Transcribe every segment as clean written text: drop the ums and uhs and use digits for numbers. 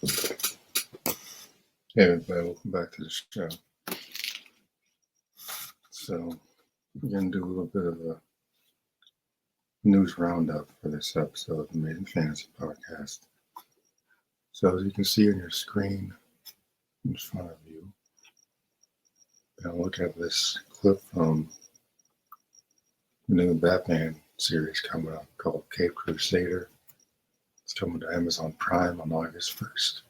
Hey everybody, welcome back to the show. So we're going to do a little bit of a news roundup for this episode of the Amazing Fantasy Podcast. So as you can see on your screen in front of you, now look at this clip from the new Batman series coming up called Crusader. It's coming to Amazon Prime on August 1st.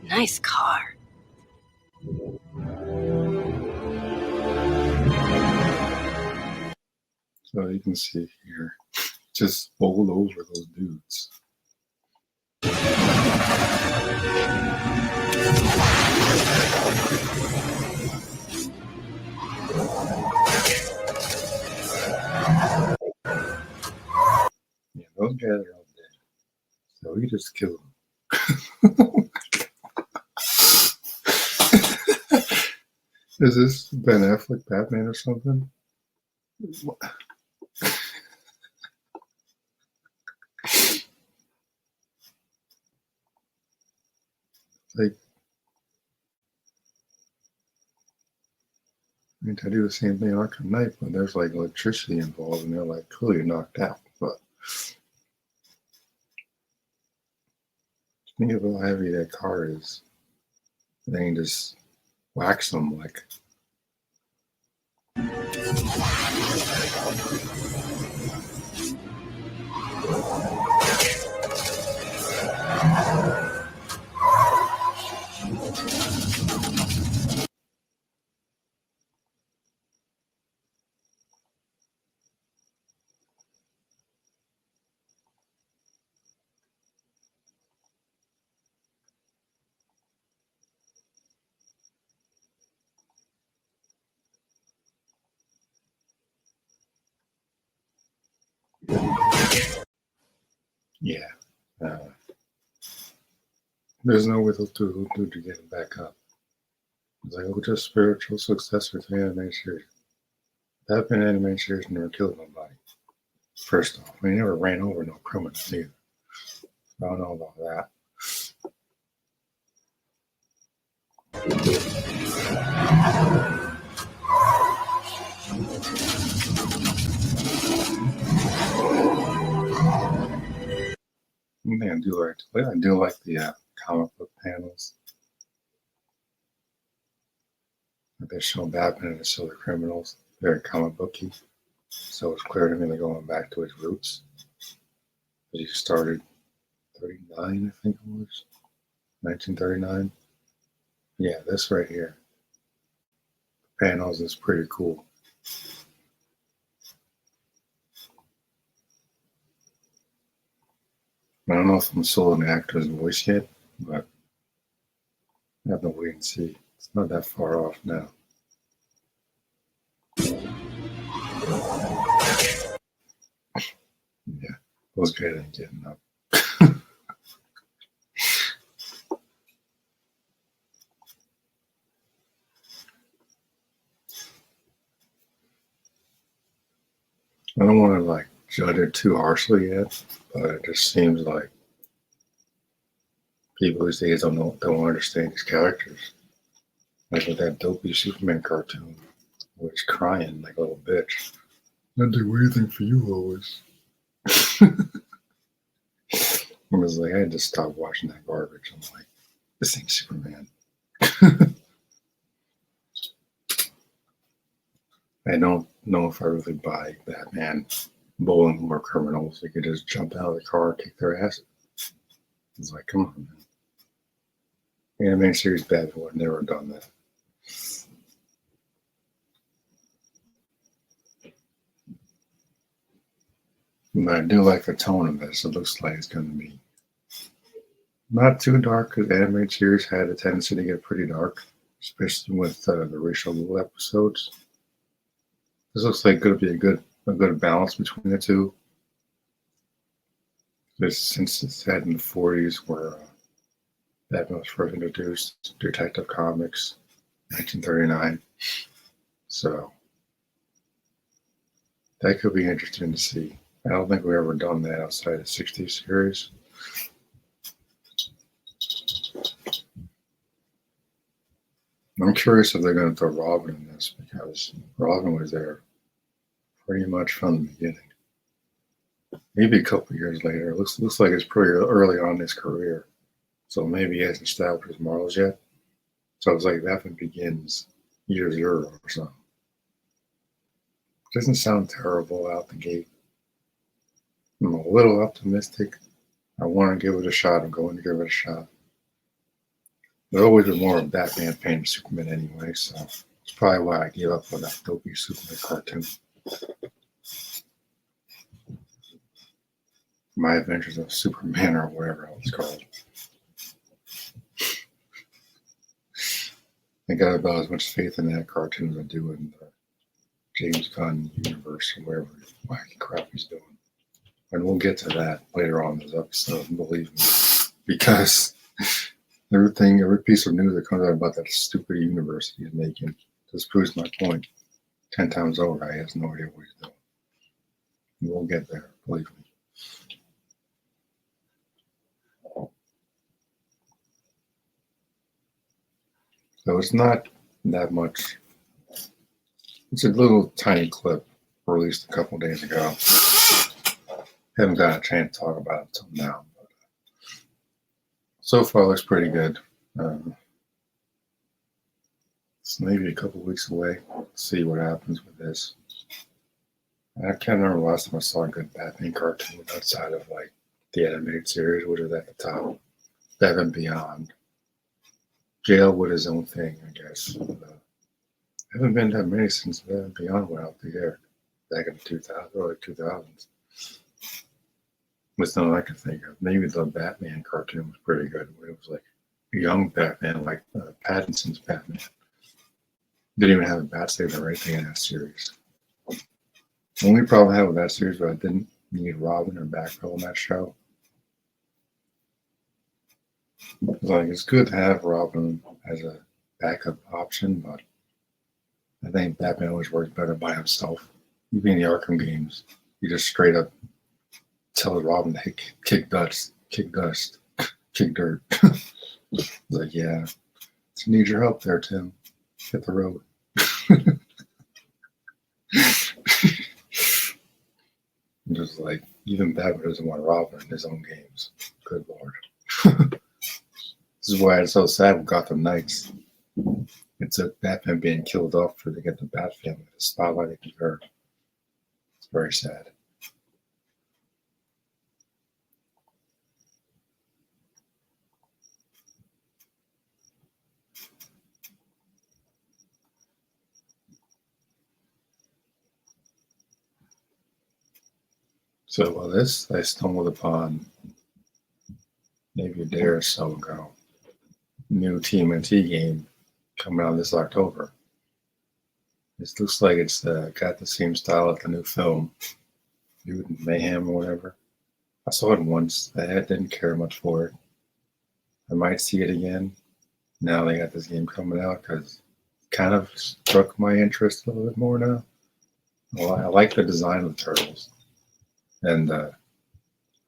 Nice car. So you can see here, just bowled over those dudes. Yeah, those guys are all dead. So we just killed them. Is this Ben Affleck Batman or something? Like, I mean, I do the same thing in Arkham Knight, but there's like electricity involved, and they're like clearly knocked out. But think of how heavy that car is. They can just wax them like. Yeah. There's no way they'll do to get it back up. It's like, oh, just spiritual successor to the animated series. Batman animated series never killed nobody. First off, he never ran over no criminals either. I don't know about that. Man, I do like the comic book panels. They show Batman and the Silver Criminals. Very comic booky. So it's clear to me they're going back to his roots. He started 39, I think it was. 1939. Yeah, this right here. The panels is pretty cool. I don't know if I'm sold on the actor's voice yet, but I have to wait and see. It's not that far off now. Yeah, those guys ain't getting up. I don't want to judge it too harshly yet, but it just seems like people these days don't understand these characters. Like with that dopey Superman cartoon, where he's crying like a little bitch. Not do anything for you, Lois. I was like, I had to stop watching that garbage. I'm like, this ain't Superman. I don't know if I really buy Batman bowling more criminals. They could just jump out of the car and kick their ass. It's like, come on, man. The animated series Batman would have never done that. But I do like the tone of this. It looks like it's going to be not too dark, because animated series had a tendency to get pretty dark. especially with the racial episodes. This looks like going to be a good balance between the two. Since it's set in the 40s, where Batman was first introduced, Detective Comics, 1939. So that could be interesting to see. I don't think we've ever done that outside the 60s series. I'm curious if they're going to throw Robin in this, because Robin was there pretty much from the beginning. Maybe a couple of years later. It looks like it's pretty early on in his career. So maybe he hasn't established his morals yet. So it's like Batman Begins year 0 or something. Doesn't sound terrible out the gate. I'm a little optimistic. I want to give it a shot. I'm going to give it a shot. I've always been more of a Batman fan than Superman anyway, so it's probably why I gave up on that dopey Superman cartoon. My Adventures of Superman, or whatever it was called. I got about as much faith in that cartoon as I do in the James Gunn universe or whatever wacky crap he's doing. And we'll get to that later on in this episode, believe me. Because every piece of news that comes out about that stupid universe he's making just proves my point 10 times over. He has no idea what he's doing. And we'll get there, believe me. So it's not that much. It's a little tiny clip released a couple days ago. Haven't got a chance to talk about it until now. But so far, it looks pretty good. It's maybe a couple weeks away. See what happens with this. I can't remember the last time I saw a good Batman cartoon outside of like the animated series, which is at the top. Batman Beyond. Jail with his own thing, I guess. Haven't been that many since Batman Beyond went out the air back in the early 2000s. That's not I can think of. Maybe the Batman cartoon was pretty good. It was like a young Batman, like Pattinson's Batman. Didn't even have a Bat-Signal or anything in that series. The only problem I had with that series was I didn't need Robin or Batgirl in that show. Like, it's good to have Robin as a backup option, but I think Batman always works better by himself. Even in the Arkham games, you just straight up tell Robin to kick dust, kick dirt. Like, yeah, I need your help there, Tim. Hit the road. Just like, even Batman doesn't want Robin in his own games. Good Lord. This is why it's so sad with Gotham Knights. It took Batman being killed off to get the Bat family to spotlight her. It's very sad. So this I stumbled upon maybe a day or so ago. New TMNT game coming out this October. This looks like it's got the same style as the new film, Mutant Mayhem or whatever. I saw it once. I didn't care much for it. I might see it again. Now they got this game coming out because it kind of struck my interest a little bit more now. Well, I like the design of the turtles. And I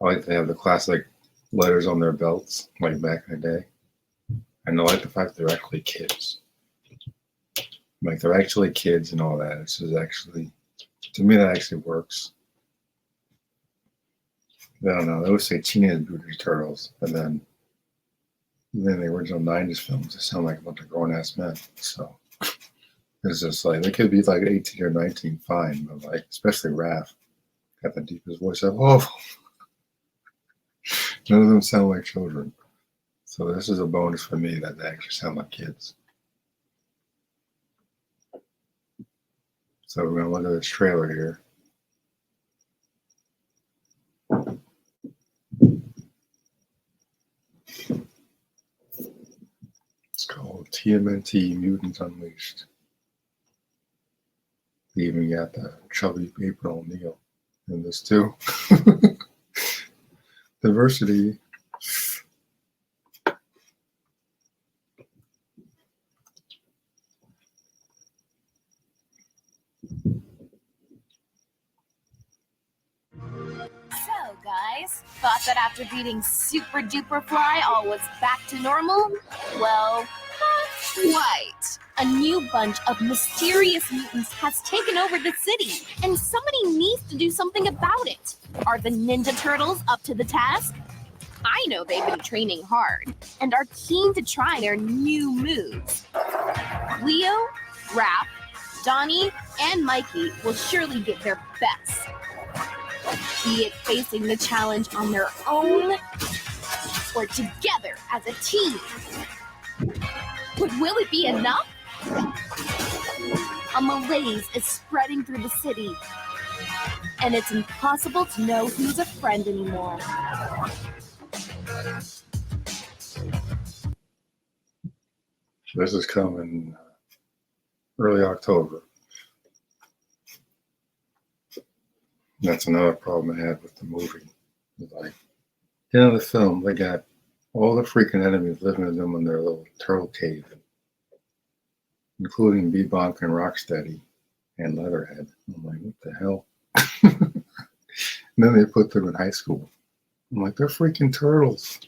like they have the classic letters on their belts, like back in the day. And I like the fact they're actually kids. Like, they're actually kids and all that. This is actually, to me, that actually works. I don't know. They always say Teenage Mutant Ninja Turtles, and then even the original 90s films, they sound like a bunch of grown-ass men. So it's just like, they could be like 18 or 19, fine, but like, especially Raph, got the deepest voice ever. Oh, none of them sound like children. So this is a bonus for me that they actually sound like kids. So we're going to look at this trailer here. It's called TMNT Mutants Unleashed. They even got the chubby April O'Neil in this too. Diversity. So, guys, thought that after beating Super Duper Fly, all was back to normal? Well, not quite. A new bunch of mysterious mutants has taken over the city, and somebody needs to do something about it. Are the Ninja Turtles up to the task? I know they've been training hard, and are keen to try their new moves. Leo, Raph, Donnie, and Mikey will surely give their best. Be it facing the challenge on their own or together as a team. But will it be enough? A malaise is spreading through the city, and it's impossible to know who's a friend anymore. This is coming early October. That's another problem I had with the movie. Like, in the film, they got all the freaking enemies living with them in their little turtle cave, including Bebop and Rocksteady and Leatherhead. I'm like, what the hell? And then they put them in high school. I'm like, they're freaking turtles.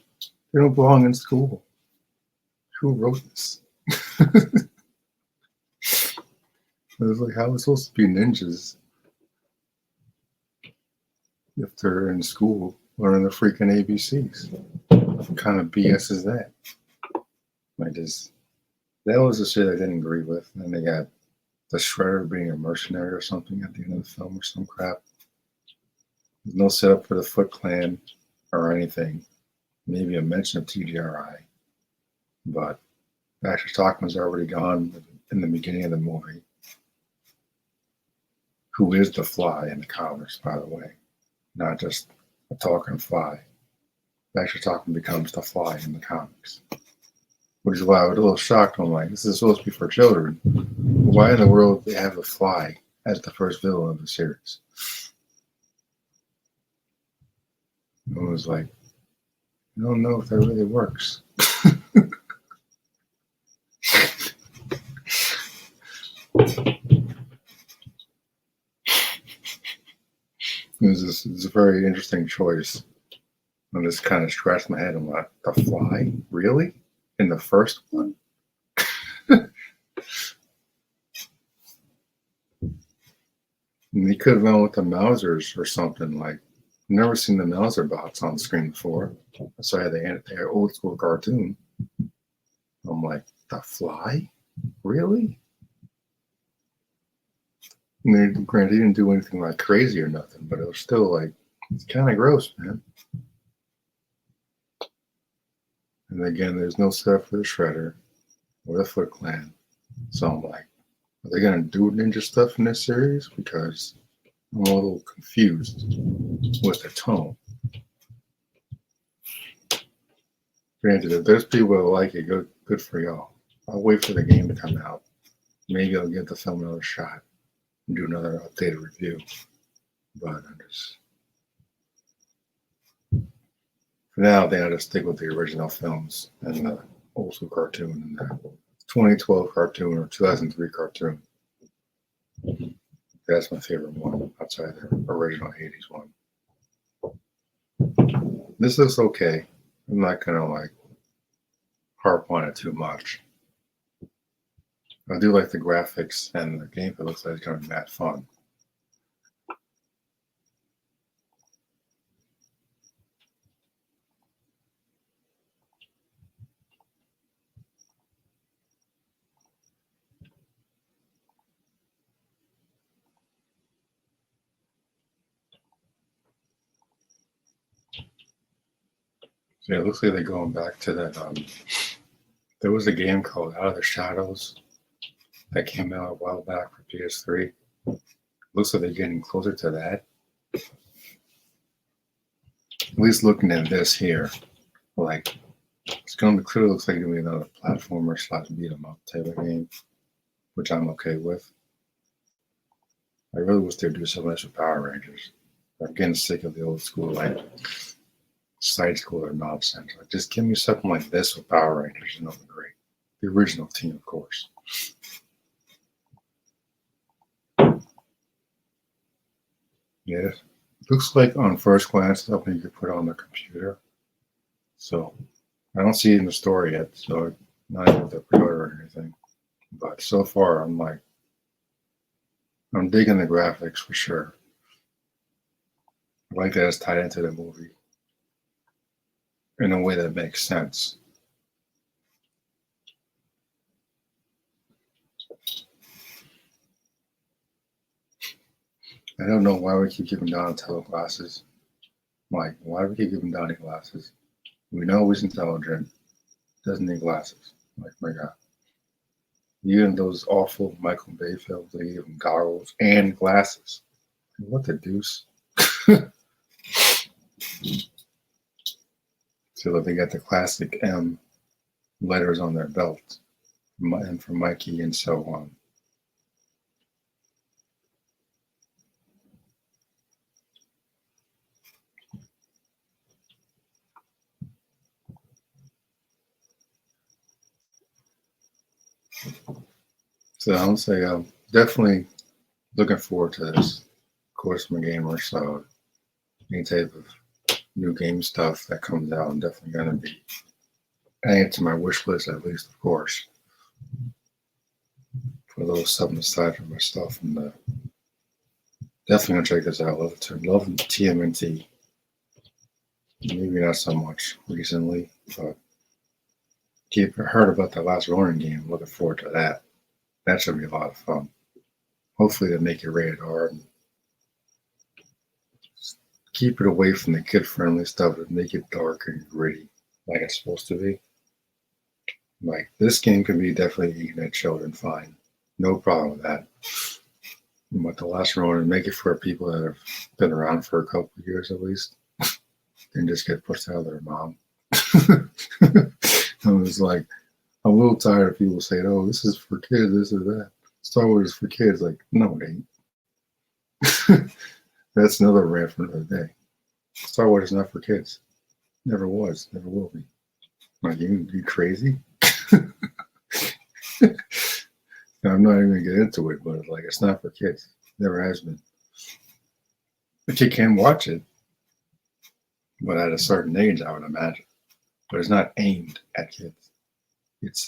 They don't belong in school. Who wrote this? It was like, how are we supposed to be ninjas if they're in school learning the freaking ABCs? What kind of BS is that? That was the shit I didn't agree with. And then they got the Shredder being a mercenary or something at the end of the film or some crap. There's no setup for the Foot Clan or anything. Maybe a mention of TGRI. But Baxter Stockman's already gone in the beginning of the movie. Who is the Fly in the comics, by the way? Not just a talking fly. Baxter Stockman becomes the Fly in the comics. Which is why I was a little shocked. I'm like, this is supposed to be for children. Why in the world do they have a Fly as the first villain of the series? It was like, I don't know if that really works. It's a very interesting choice. I just kind of scratched my head and like, the Fly? Really? In the first one? And they could have gone with the Mausers or something. Like, I've never seen the Mauser bots on screen before. I saw their old school cartoon. I'm like, the Fly? Really? I mean, granted, he didn't do anything like crazy or nothing, but it was still like, it's kind of gross, man. And again, there's no setup for the Shredder or the Foot Clan. So I'm like, are they going to do ninja stuff in this series? Because I'm a little confused with the tone. Granted, if there's people that like it, good for y'all. I'll wait for the game to come out. Maybe I'll give the film another shot and do another updated review. But I'm just... For now, they had to stick with the original films and the old school cartoon and the 2012 cartoon or 2003 cartoon. That's my favorite one outside the original 80s one. This looks okay. I'm not gonna like harp on it too much. I do like the graphics and the gameplay looks like it's gonna be mad fun. So yeah, it looks like they're going back to that. There was a game called Out of the Shadows that came out a while back for PS3. Looks like they're getting closer to that. At least looking at this here, like It's going to clearly looks like it's going to be another platformer / beat 'em up type of game, which I'm okay with. I really wish they'd do something else with Power Rangers. I'm getting sick of the old school like side scroller nonsense. Like, just give me something like this with Power Rangers and it'll be great. The original team, of course. Yeah, it looks like on first glance something you could put on the computer. So I don't see it in the store yet, so not even the pre-order or anything. But so far, I'm digging the graphics for sure. I like that it's tied into the movie in a way that makes sense. I don't know why we keep giving Donatello glasses. Like, why do we keep giving Donnie glasses? We know he's intelligent, doesn't need glasses. Like, my God. Even those awful Michael Bay films, they gave him goggles and glasses. What the deuce? So they got the classic M letters on their belt, and for Mikey and so on. So I would say I'm definitely looking forward to this. Of course, I'm a gamer, so any type of new game stuff that comes out, I'm definitely going to be adding it to my wish list at least, of course. Put a little something aside for my stuff, and definitely going to check this out. Love TMNT. Maybe not so much recently, but heard about the last Ronin game. Looking forward to that. That should be a lot of fun. Hopefully they make it rated R and keep it away from the kid-friendly stuff and make it dark and gritty like it's supposed to be. Like, this game can be definitely eaten at children fine. No problem with that. But the last Ronin, make it for people that have been around for a couple of years at least and just get pushed out of their mom. I was like, I'm a little tired of people saying, oh, this is for kids, this or that. Star Wars is for kids. Like, no, it ain't. That's another rant for another day. Star Wars is not for kids. Never was, never will be. Like, you crazy? I'm not even going to get into it, but like, it's not for kids. Never has been. But you can watch it, but at a certain age, I would imagine. But it's not aimed at kids. It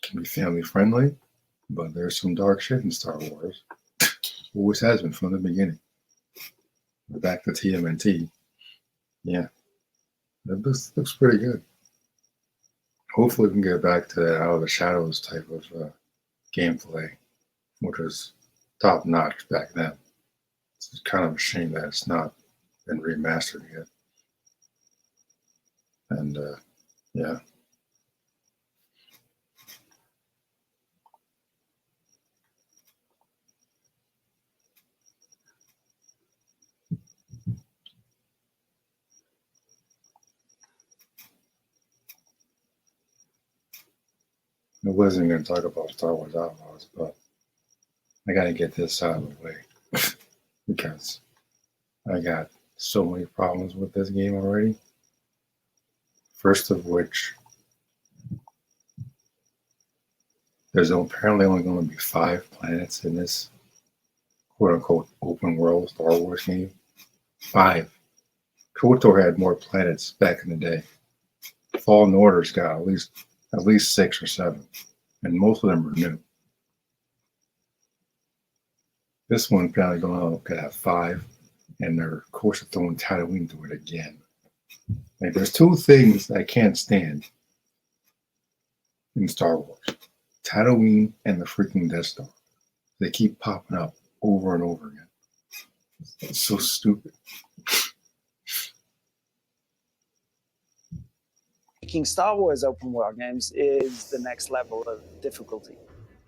can be family friendly, but there's some dark shit in Star Wars. Always has been from the beginning. But back to TMNT. Yeah. That looks pretty good. Hopefully we can get back to that Out of the Shadows type of gameplay, which was top notch back then. It's kind of a shame that it's not been remastered yet. And yeah. I wasn't going to talk about Star Wars Outlaws, but I got to get this out of the way because I got so many problems with this game already. First of which, there's apparently only going to be 5 planets in this quote-unquote open world Star Wars game. 5. KOTOR had more planets back in the day. Fallen Order's got at least 6 or 7, and most of them are new. This one apparently going to have 5, and they're of course throwing Tatooine to it again. Like, there's 2 things I can't stand in Star Wars: Tatooine and the freaking Death Star. They keep popping up over and over again. It's so stupid. Making Star Wars open world games is the next level of difficulty.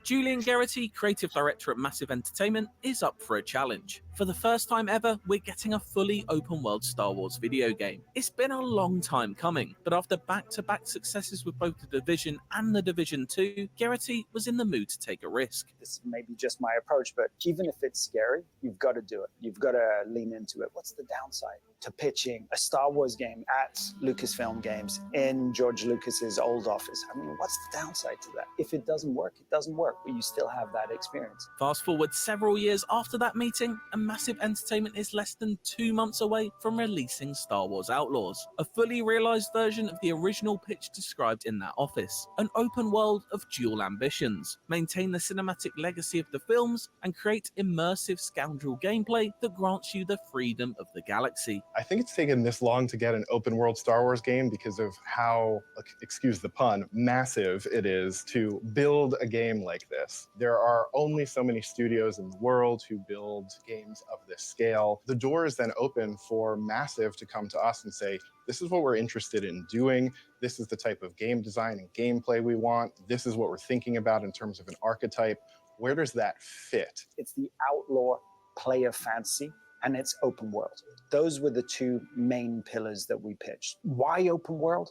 Julian Geraghty, creative director at Massive Entertainment, is up for a challenge. For the first time ever, we're getting a fully open-world Star Wars video game. It's been a long time coming, but after back-to-back successes with both The Division and The Division 2, Geraghty was in the mood to take a risk. This may be just my approach, but even if it's scary, you've got to do it. You've got to lean into it. What's the downside to pitching a Star Wars game at Lucasfilm Games in George Lucas's old office? I mean, what's the downside to that? If it doesn't work, it doesn't work, but you still have that experience. Fast forward several years after that meeting, and Massive Entertainment is less than 2 months away from releasing Star Wars Outlaws, a fully realised version of the original pitch described in that office. An open world of dual ambitions, maintain the cinematic legacy of the films, and create immersive scoundrel gameplay that grants you the freedom of the galaxy. I think it's taken this long to get an open world Star Wars game because of how, excuse the pun, massive it is to build a game like this. There are only so many studios in the world who build games of this scale. The door is then open for Massive to come to us and say, this is what we're interested in doing. This is the type of game design and gameplay we want. This is what we're thinking about in terms of an archetype. Where does that fit? It's the outlaw player fantasy, and it's open world. Those were the two main pillars that we pitched. Why open world?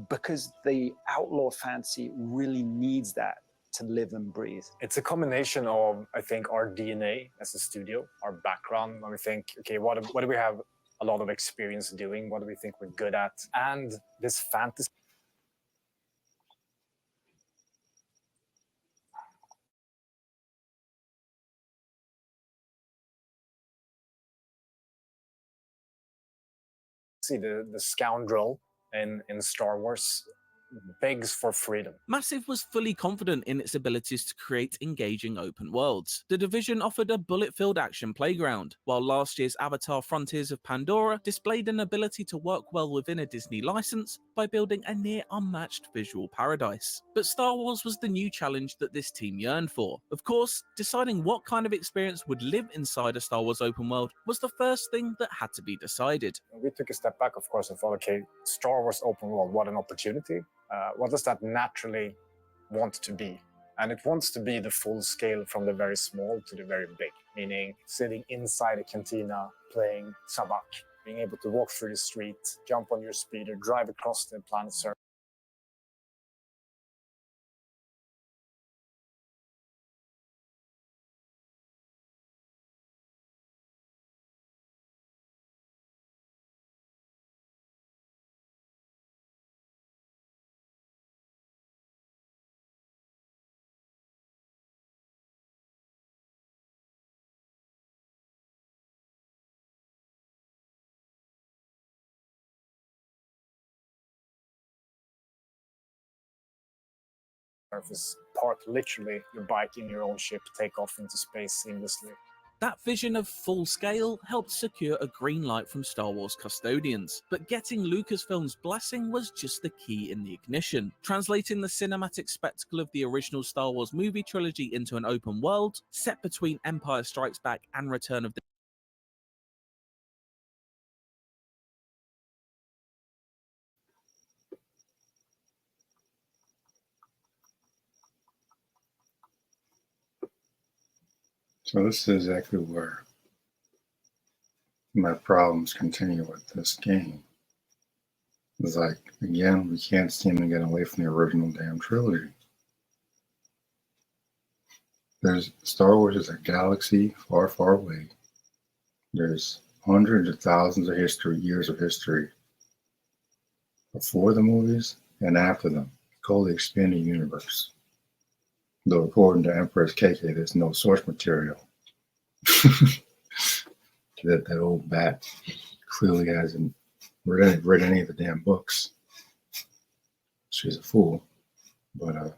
Because the outlaw fantasy really needs that to live and breathe. It's a combination of, I think, our DNA as a studio, our background, when we think, okay, what do we have a lot of experience doing? What do we think we're good at? And this fantasy. See the scoundrel in Star Wars begs for freedom. Massive was fully confident in its abilities to create engaging open worlds. The Division offered a bullet-filled action playground, while last year's Avatar Frontiers of Pandora displayed an ability to work well within a Disney license by building a near-unmatched visual paradise. But Star Wars was the new challenge that this team yearned for. Of course, deciding what kind of experience would live inside a Star Wars open world was the first thing that had to be decided. We took a step back, of course, and thought, okay, Star Wars open world, what an opportunity. What does that naturally want to be? And it wants to be the full scale from the very small to the very big, meaning sitting inside a cantina, playing sabak, being able to walk through the street, jump on your speeder, drive across the planet's surface. Park literally your bike in your own ship, take off into space seamlessly. That vision of full scale helped secure a green light from Star Wars custodians, but getting Lucasfilm's blessing was just the key in the ignition. Translating the cinematic spectacle of the original Star Wars movie trilogy into an open world, set between Empire Strikes Back and Return of the So this is exactly where my problems continue with this game. It's like, again, we can't seem to get away from the original damn trilogy. There's Star Wars is a galaxy far, far away. There's hundreds of thousands of years of history before the movies and after them, called the expanded universe. Though according to Empress KK, there's no source material. that old bat clearly hasn't read any of the damn books. She's a fool. But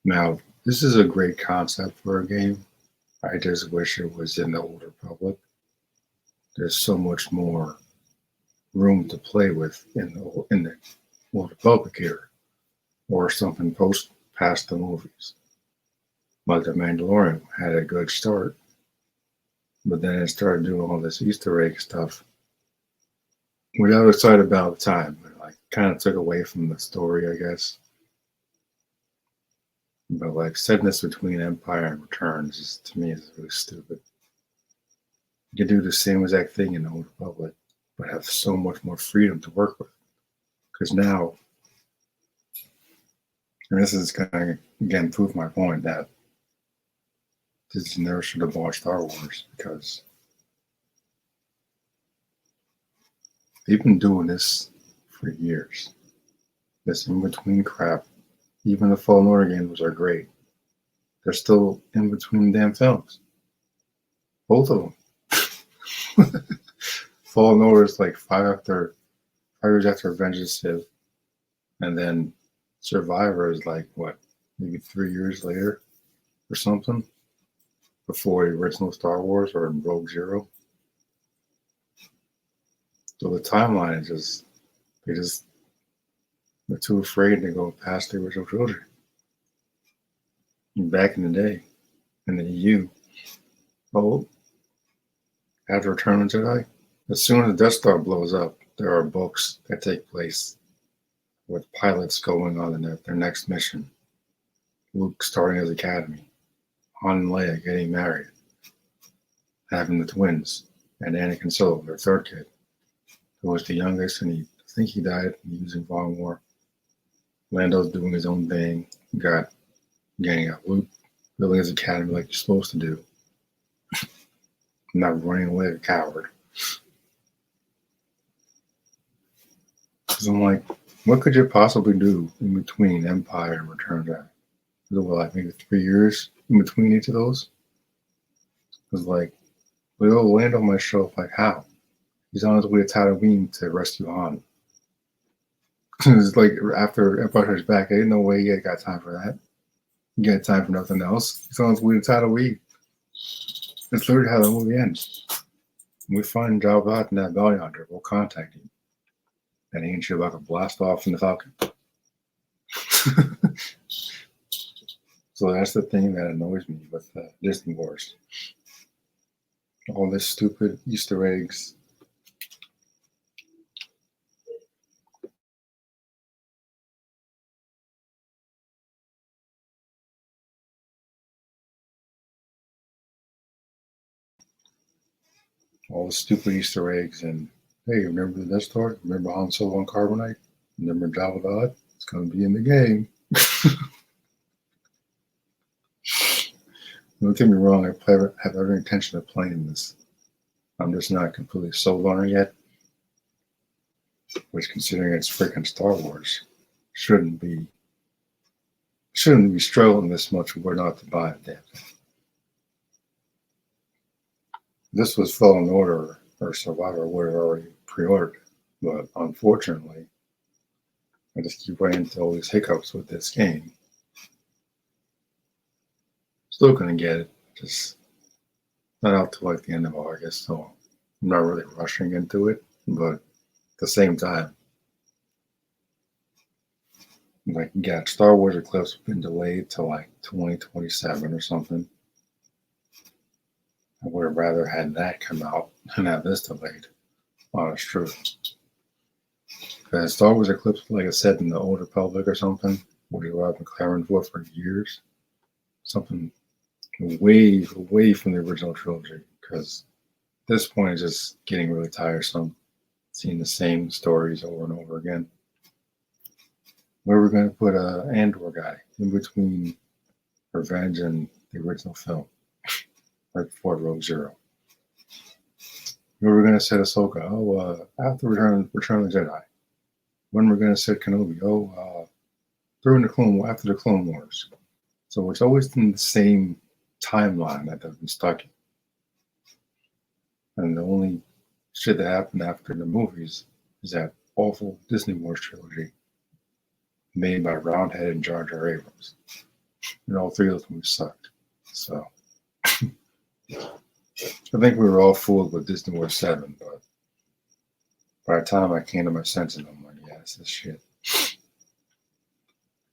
now this is a great concept for a game. I just wish it was in the Old Republic. There's so much more room to play with in the Old Republic here, or something past the movies. Like The Mandalorian had a good start, but then it started doing all this Easter egg stuff. We got excited about the time, but like kind of took away from the story, I guess. But like setting this between Empire and Returns is, to me, is really stupid. You can do the same exact thing in the Old Republic, but have so much more freedom to work with. Because now, and this is going to again prove my point that Disney never should have bought Star Wars, because they've been doing this for years. This in between crap. Even the Fallen Order games are great. They're still in between damn films. Both of them. Fallen Order is like 5 years after Revenge of the Sith, and then Survivor is like what, maybe 3 years later or something, before the original Star Wars or in Rogue Zero. So the timeline is they're too afraid to go past the original trilogy. And back in the day, in the EU, after Return of the Jedi, as soon as the Death Star blows up, there are books that take place with pilots going on in their next mission. Luke starting his academy, Han and Leia getting married, having the twins, and Anakin Solo, their third kid, who was the youngest, and I think he died using Vong War. Lando's doing his own thing, getting out Luke, building his academy like you're supposed to do, not running away like a coward. Because I'm like, what could you possibly do in between Empire and Return of the Jedi? Is it like maybe 3 years in between each of those? Because like, Lando might show up like how? He's on his way to Tatooine to rescue Han. It's like after Empire Strikes Back, ain't no way he got time for that. He got time for nothing else. He's on his way to Tatooine. That's literally how the movie ends. When we find Jabba the Hutt and that bounty hunter, we'll contact him. And he and Chewbacca blast off in the Falcon. So that's the thing that annoys me with Disney Wars. All this stupid Easter eggs. All the stupid Easter eggs, and hey, remember the Death Star? Remember Han Solo on Carbonite? Remember Jabba the Hutt? It's going to be in the game. Don't get me wrong, I have every intention of playing this. I'm just not completely sold on it yet. Which, considering it's freaking Star Wars, shouldn't be struggling this much where not to buy it. Damn. This was Fallen Order or Survivor would have already pre-ordered, but unfortunately, I just keep running into all these hiccups with this game. Still gonna get it, just not out till like the end of August, so I'm not really rushing into it, but at the same time, like, yeah, Star Wars Eclipse has been delayed to like 2027 or something. I would have rather had that come out than have this delayed. Honest truth. Because Star Wars Eclipse, like I said, in the Old Republic or something, what you have been clamoring for years. Something way, way from the original trilogy. Because at this point, it's just getting really tiresome. Seeing the same stories over and over again. Where we're going to put an Andor guy in between Revenge and the original film, right before Rogue Zero. Where we're going to set Ahsoka? After Return of the Jedi. When we're going to set Kenobi? After the Clone Wars. So it's always been the same timeline that they've been stuck in. And the only shit that happened after the movies is that awful Disney Wars trilogy made by Roundhead and Jar Jar Abrams. And all three of those movies sucked. So I think we were all fooled with Disney Wars 7, but by the time I came to my senses, I'm like, yeah, this is shit.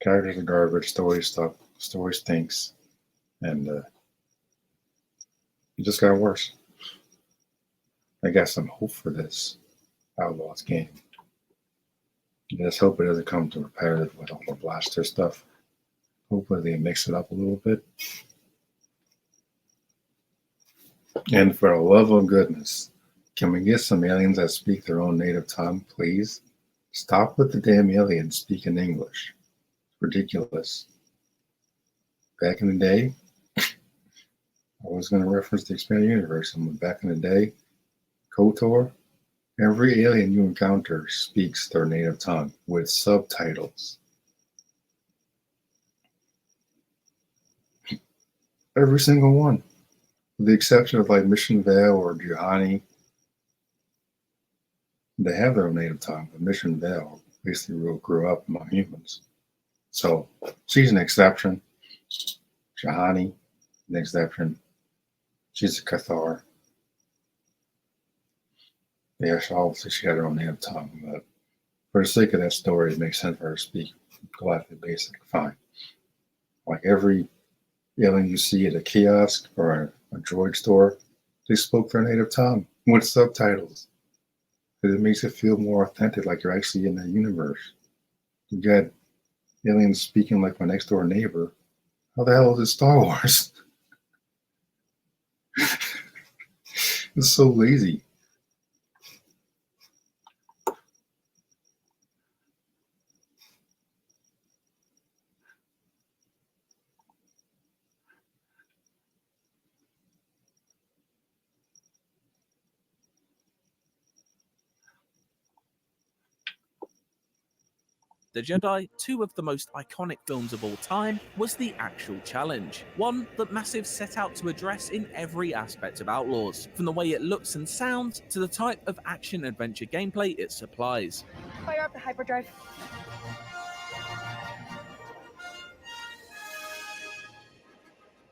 Characters are garbage, story stinks, and it just got worse. I got some hope for this Outlaws game. I just hope it doesn't come to repetitive with all the blaster stuff. Hopefully they mix it up a little bit. And for the love of goodness, can we get some aliens that speak their own native tongue, please? Stop with the damn aliens speaking English. It's ridiculous. Back in the day, I was going to reference the expanded universe, and back in the day, KOTOR, every alien you encounter speaks their native tongue with subtitles. Every single one. With the exception of like Mission Vale or Juhani, they have their own native tongue, but Mission Vale basically grew up among humans. So she's an exception. Juhani, an exception. She's a Cathar. Yeah, obviously she had her own native tongue, but for the sake of that story, it makes sense for her to speak Galactic Basic. Fine. Like every alien you see at a kiosk or a droid store, they spoke their native tongue with subtitles. Because it makes it feel more authentic, like you're actually in that universe. You got aliens speaking like my next door neighbor. How the hell is it Star Wars? It's so lazy. The Jedi, two of the most iconic films of all time, was the actual challenge. One that Massive set out to address in every aspect of Outlaws, from the way it looks and sounds to the type of action-adventure gameplay it supplies. Fire up the hyperdrive.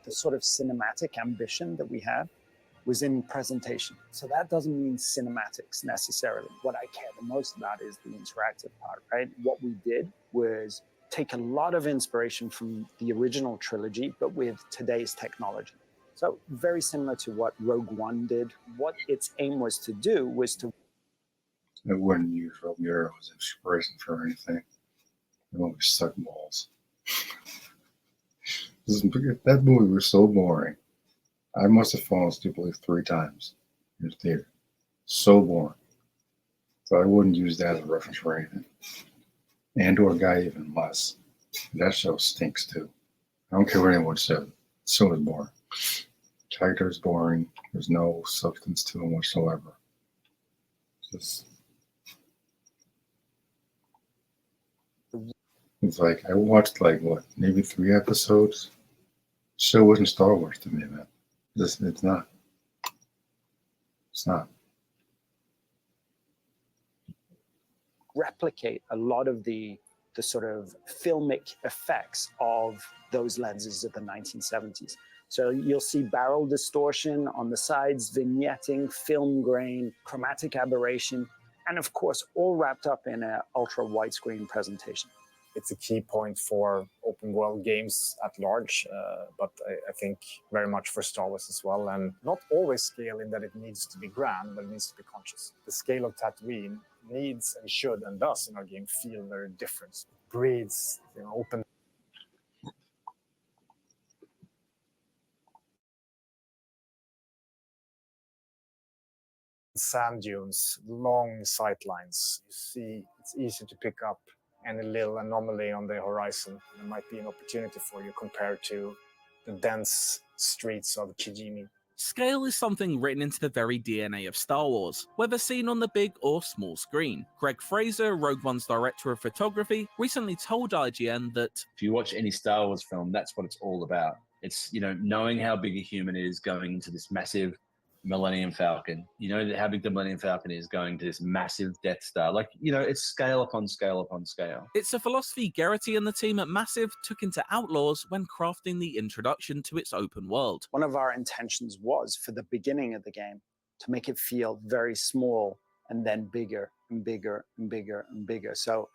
The sort of cinematic ambition that we have was in presentation. So that doesn't mean cinematics necessarily. What I care the most about is the interactive part, right? What we did was take a lot of inspiration from the original trilogy, but with today's technology. So very similar to what Rogue One did. What its aim was to do was to... I wouldn't use Rogue One as inspiration for anything. It always suck balls. That movie was so boring. I must have fallen asleep at least 3 times in the theater. So boring. So I wouldn't use that as a reference for anything. Andor guy even less. That show stinks too. I don't care what anyone says. The show is boring. Character is boring. There's no substance to them whatsoever. It's like I watched like what, maybe 3 episodes. The show wasn't Star Wars to me, man. It's not. It's not. Replicate a lot of the sort of filmic effects of those lenses of the 1970s. So you'll see barrel distortion on the sides, vignetting, film grain, chromatic aberration, and of course, all wrapped up in an ultra widescreen presentation. It's a key point for open world games at large, but I think very much for Star Wars as well. And not always scale in that it needs to be grand, but it needs to be conscious. The scale of Tatooine needs and should and does in our game feel very different. It breeds, open. Sand dunes, long sight lines. You see, it's easy to pick up any little anomaly on the horizon. There might be an opportunity for you compared to the dense streets of Kijimi. Scale is something written into the very DNA of Star Wars, whether seen on the big or small screen. Greg Fraser, Rogue One's director of photography, recently told IGN that if you watch any Star Wars film, that's what it's all about. It's, knowing how big a human is going into this massive Millennium Falcon. You know how big the Millennium Falcon is going to this massive Death Star. It's scale upon scale upon scale. It's a philosophy Garrity and the team at Massive took into Outlaws when crafting the introduction to its open world. One of our intentions was, for the beginning of the game, to make it feel very small and then bigger and bigger and bigger and bigger. So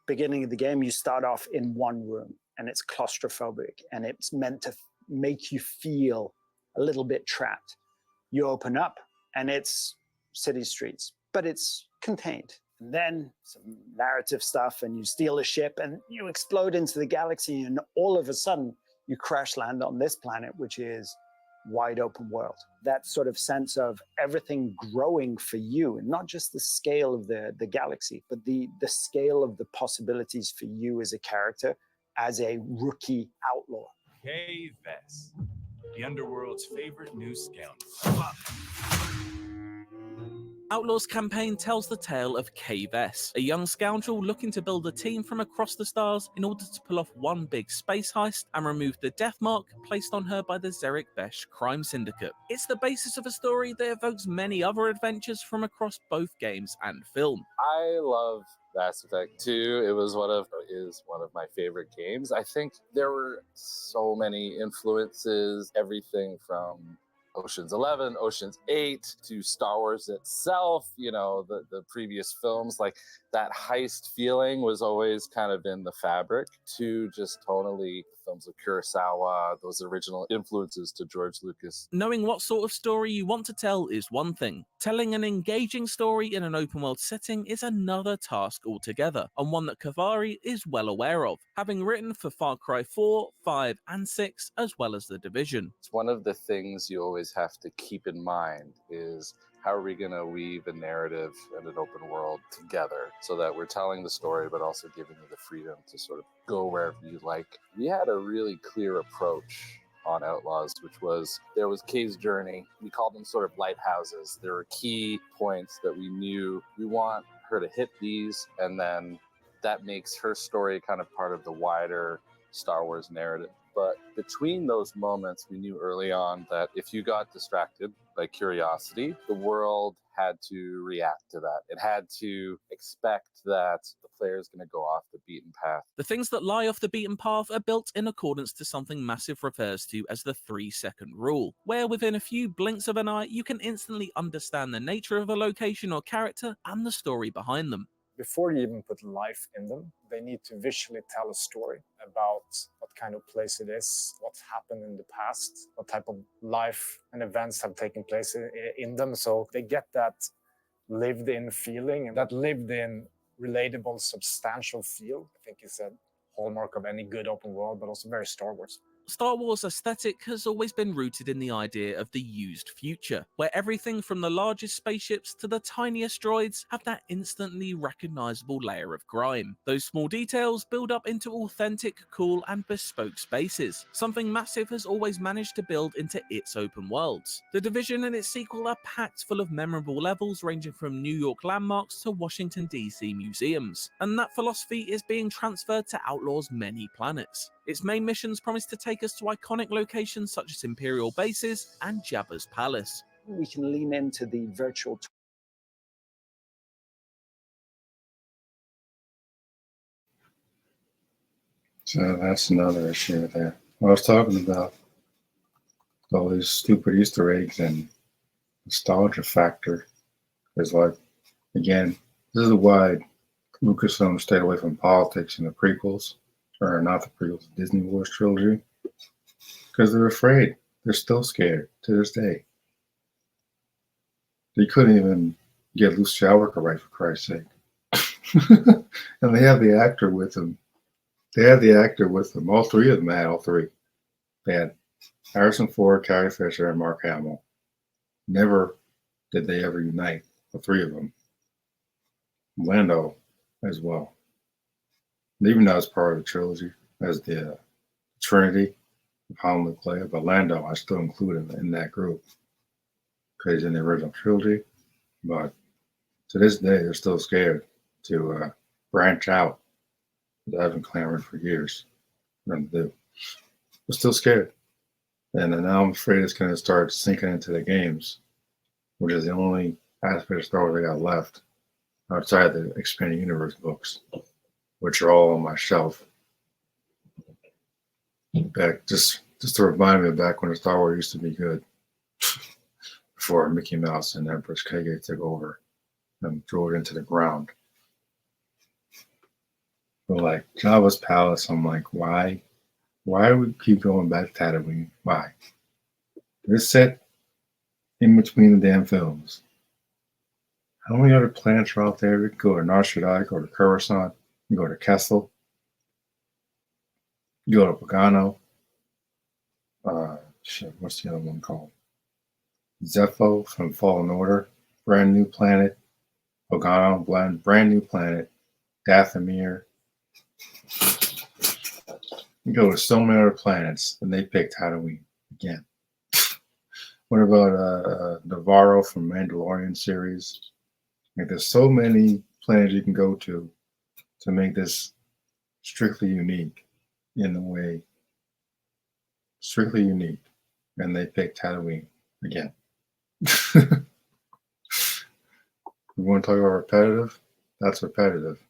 beginning of the game, you start off in one room and it's claustrophobic and it's meant to make you feel a little bit trapped. You open up and it's city streets, but it's contained. And then some narrative stuff, and you steal a ship and you explode into the galaxy, and all of a sudden you crash land on this planet, which is wide open world. That sort of sense of everything growing for you, and not just the scale of the galaxy, but the scale of the possibilities for you as a character, as a rookie outlaw. Kay Vess, the underworld's favorite new scoundrel. Outlaws campaign tells the tale of Kay Vess, a young scoundrel looking to build a team from across the stars in order to pull off one big space heist and remove the death mark placed on her by the Zerek Besh crime syndicate. It's the basis of a story that evokes many other adventures from across both games and film. I love Mass Effect 2. It was one of my favorite games. I think there were so many influences, everything from Ocean's 11, Ocean's 8 to Star Wars itself, the previous films. Like, that heist feeling was always kind of in the fabric, to just tonally films of Kurosawa, those original influences to George Lucas. Knowing what sort of story you want to tell is one thing. Telling an engaging story in an open world setting is another task altogether, and one that Kavari is well aware of, having written for Far Cry 4, 5, and 6, as well as The Division. It's one of the things you always have to keep in mind is, how are we going to weave a narrative and an open world together so that we're telling the story, but also giving you the freedom to sort of go wherever you like. We had a really clear approach on Outlaws, which was, there was Kay's journey. We called them sort of lighthouses. There were key points that we knew we want her to hit these, and then that makes her story kind of part of the wider Star Wars narrative. But between those moments, we knew early on that if you got distracted by curiosity, the world had to react to that. It had to expect that the player is going to go off the beaten path. The things that lie off the beaten path are built in accordance to something Massive refers to as the 3-second rule, where within a few blinks of an eye, you can instantly understand the nature of a location or character and the story behind them. Before you even put life in them, they need to visually tell a story about what kind of place it is, what's happened in the past, what type of life and events have taken place in them. So they get that lived-in feeling, and that lived-in, relatable, substantial feel, I think, is a hallmark of any good open world, but also very Star Wars. Star Wars aesthetic has always been rooted in the idea of the used future, where everything from the largest spaceships to the tiniest droids have that instantly recognizable layer of grime. Those small details build up into authentic, cool, and bespoke spaces, something Massive has always managed to build into its open worlds. The Division and its sequel are packed full of memorable levels ranging from New York landmarks to Washington DC museums, and that philosophy is being transferred to Outlaw's many planets. Its main missions promise to take us to iconic locations such as Imperial bases and Jabba's palace. We can lean into the virtual So that's another issue there. I was talking about all these stupid Easter eggs and nostalgia factor. Is like, again, this is why Lucasfilm stayed away from politics in the prequels, or not the prequels, the Disney Wars trilogy, because they're afraid. They're still scared to this day. They couldn't even get Luke Skywalker right, for Christ's sake. And they have the actor with them. All three of them had all three. They had Harrison Ford, Carrie Fisher, and Mark Hamill. Never did they ever unite, the three of them. Lando as well. And even though it's part of the trilogy, as the Trinity of Han, Luke, Leia, but Lando I still include him in that group because he's in the original trilogy. But to this day, they're still scared to branch out. I've been clamoring for years for them to do. They're still scared. And then now I'm afraid it's going to start sinking into the games, which is the only aspect of Star Wars I got left outside the Expanding Universe books, which are all on my shelf. Back, just to remind me of back when Star Wars used to be good, before Mickey Mouse and Empress Kage took over and drove it into the ground. But like Jabba's palace, I'm like, why? Why would we keep going back to Tatooine? Why? It's set in between the damn films. How many other planets are out there? We can go to Nar Shaddaa, go to Coruscant, you can go to Kessel, you go to Pagano. What's the other one called? Zepho from Fallen Order, brand new planet. Pagano, brand new planet. Dathomir. You go to so many other planets, and they picked Tatooine again. What about Navarro from Mandalorian series? Like, there's so many planets you can go to make this strictly unique in a way. Strictly unique. And they picked Tatooine again. We want to talk about repetitive? That's repetitive.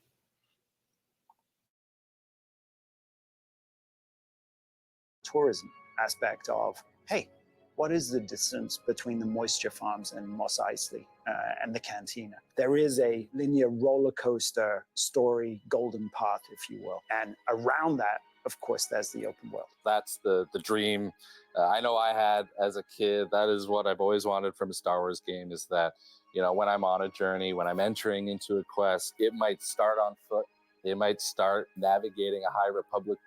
Tourism aspect of, hey, what is the distance between the moisture farms and Mos Eisley and the cantina? There is a linear roller coaster story golden path, if you will. And around that, of course, there's the open world. That's the dream I know I had as a kid. That is what I've always wanted from a Star Wars game, is that, you know, when I'm on a journey, when I'm entering into a quest, it might start on foot. They might start navigating a High Republic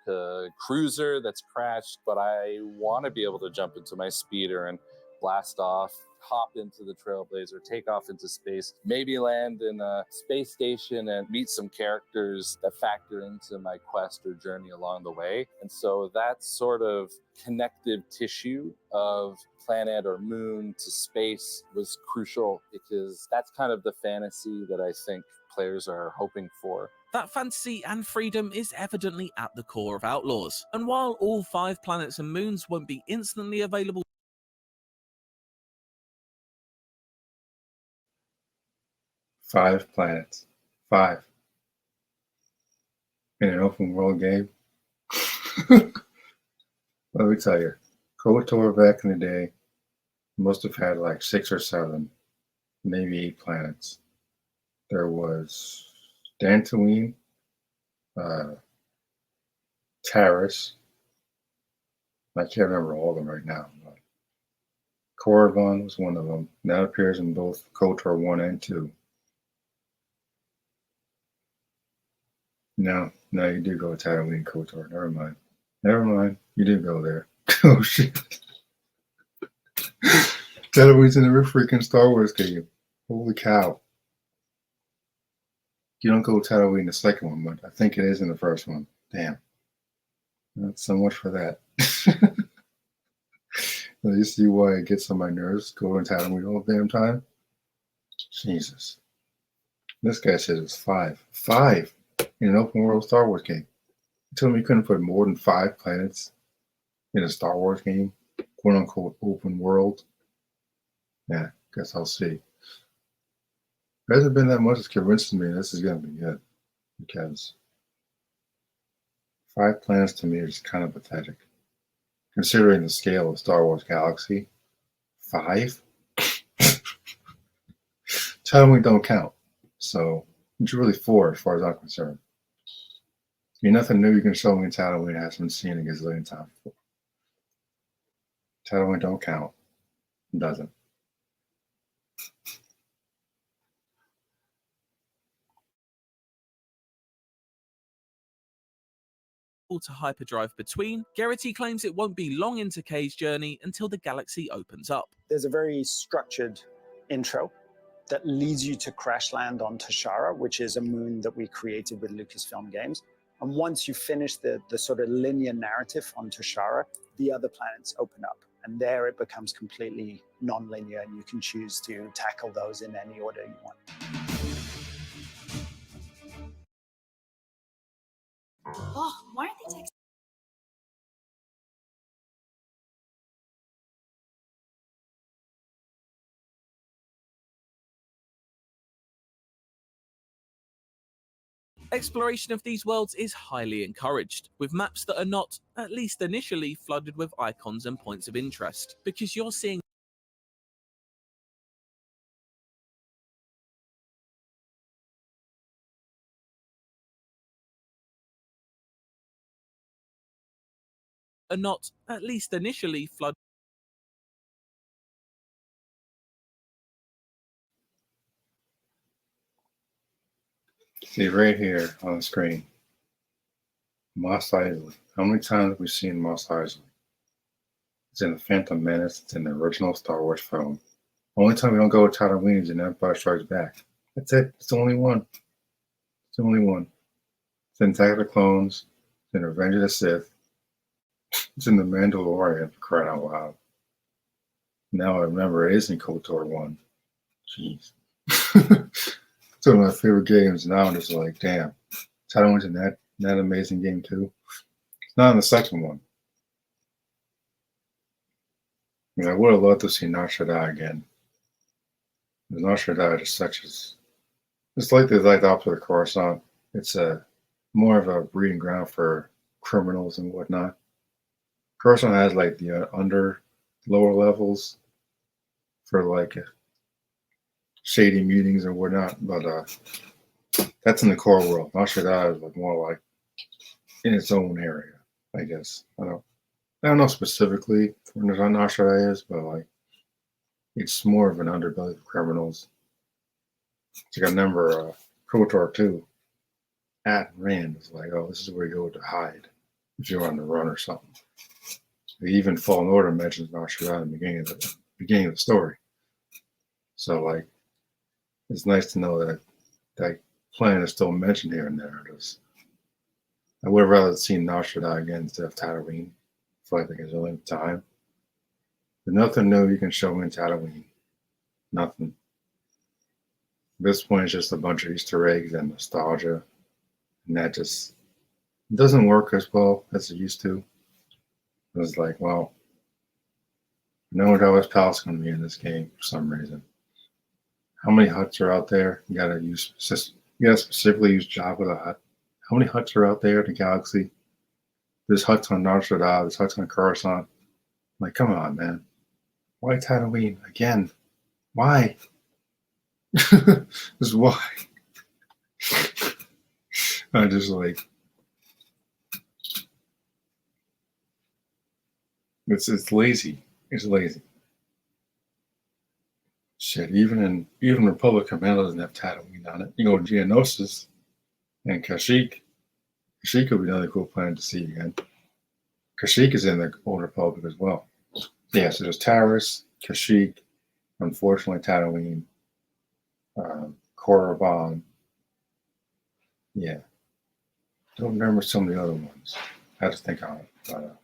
cruiser that's crashed, but I want to be able to jump into my speeder and blast off, hop into the Trailblazer, take off into space, maybe land in a space station and meet some characters that factor into my quest or journey along the way. And so that sort of connective tissue of planet or moon to space was crucial, because that's kind of the fantasy that I think players are hoping for. That fantasy and freedom is evidently at the core of Outlaws, and while all 5 planets and moons won't be instantly available, 5 planets. 5. In an open world game. Let me tell you, KOTOR back in the day must have had like 6 or 7, maybe 8 planets. There was Dantooine, Taris. I can't remember all of them right now. But Korriban was one of them. That appears in both KOTOR 1 and 2. No, you do go to Tatooine, KOTOR. Never mind. You did go there. Oh shit. Tatooine's in every freaking Star Wars game. Holy cow. You don't go to Tatooine in the second one, but I think it is in the first one. Damn. That's so much for that. You see why it gets on my nerves going to Tatooine all the damn time? Jesus. This guy says it's 5. 5 in an open world Star Wars game. You told me you couldn't put more than 5 planets in a Star Wars game, quote unquote open world. Yeah, guess I'll see. There hasn't been that much that's convincing me this is going to be good, because 5 planets to me is kind of pathetic. Considering the scale of Star Wars Galaxy, 5? Tatooine don't count. So it's really 4 as far as I'm concerned. I mean, nothing new you can show me in Tatooine hasn't been seen a gazillion times before. Tatooine don't count. It doesn't. to hyperdrive between, Geraghty claims it won't be long into Kay's journey until the galaxy opens up. There's a very structured intro that leads you to crash land on Tashara, which is a moon that we created with Lucasfilm Games. And once you finish the sort of linear narrative on Tashara, the other planets open up. And there it becomes completely non-linear, and you can choose to tackle those in any order you want. Oh, why aren't they texting? Exploration of these worlds is highly encouraged, with maps that are not, at least initially, flooded with icons and points of interest, because you're seeing are not, at least initially, flooded See right here on the screen, Mos Eisley. How many times have we seen Mos Eisley? It's in the Phantom Menace. It's in the original Star Wars film. Only time we don't go with Tatooine is in Empire Strikes Back. That's it. It's the only one. It's the only one. It's in Attack of the Clones. It's in Revenge of the Sith. It's in The Mandalorian, for crying out loud. Now I remember it is in KOTOR 1. Jeez. It's one of my favorite games. Now I'm just like, damn. Tatooine's in that amazing game too. It's not in the second one. I mean, I would have loved to see Nar Shaddaa again. Because Nar Shaddaa is such as... It's like the opposite of Coruscant. It's more of a breeding ground for criminals and whatnot. Coruscant has like the lower levels for like shady meetings and whatnot, but that's in the core world. Nar Shaddaa is like more like in its own area, I guess. I don't know specifically where Nar Shaddaa is, but like it's more of an underbelly for criminals. It's like I remember KOTOR 2 at Rand is like, oh, this is where you go to hide if you're on the run or something. Even Fallen Order mentions Nar Shaddaa in the beginning of the story. So like, it's nice to know that that planet is still mentioned here and there. I would have rather seen Nar Shaddaa again instead of Tatooine. I feel like there's only time. There's nothing new you can show me in Tatooine. Nothing. At this point, it's just a bunch of Easter eggs and nostalgia, and that just doesn't work as well as it used to. It was like, well, I know what Jabba's palace is going to be in this game for some reason. How many huts are out there? You gotta specifically use Jabba the Hutt. How many huts are out there in the galaxy? There's huts on Nar Shaddaa, there's huts on Coruscant. Like, come on, man. Why Tatooine again? Why? Just why? I just like it's lazy. It's lazy. Shit, even Republic Commando doesn't have Tatooine on it. You go to Geonosis and Kashyyyk. Kashyyyk would be another cool planet to see again. Kashyyyk is in the Old Republic as well. Yeah, so there's Taris, Kashyyyk, unfortunately Tatooine, Korriban. Yeah. Don't remember some of the other ones. I have to think on it. But,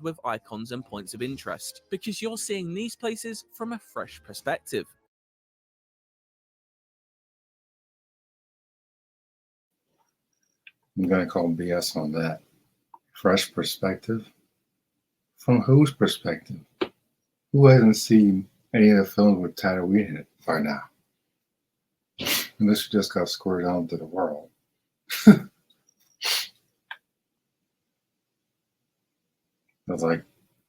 With icons and points of interest, because you're seeing these places from a fresh perspective. I'm going to call BS on that. Fresh perspective? From whose perspective? Who hasn't seen any of the films with Tatooine in it by now? Unless you just got squirted out into the world. It's like,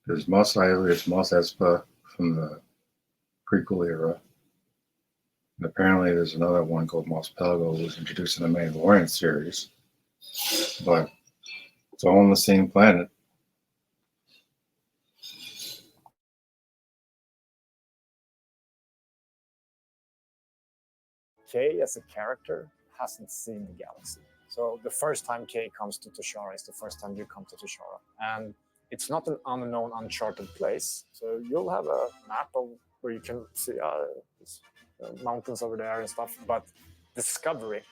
there's Mos Eisley, there's Mos Espa from the prequel era. And apparently there's another one called Mos Pelgo who was introduced in the Mandalorian series. But it's all on the same planet. Kay as a character hasn't seen the galaxy. So the first time Kay comes to Toshara is the first time you come to Toshara. And it's not an unknown, uncharted place. So you'll have a map of where you can see mountains over there and stuff. But discovery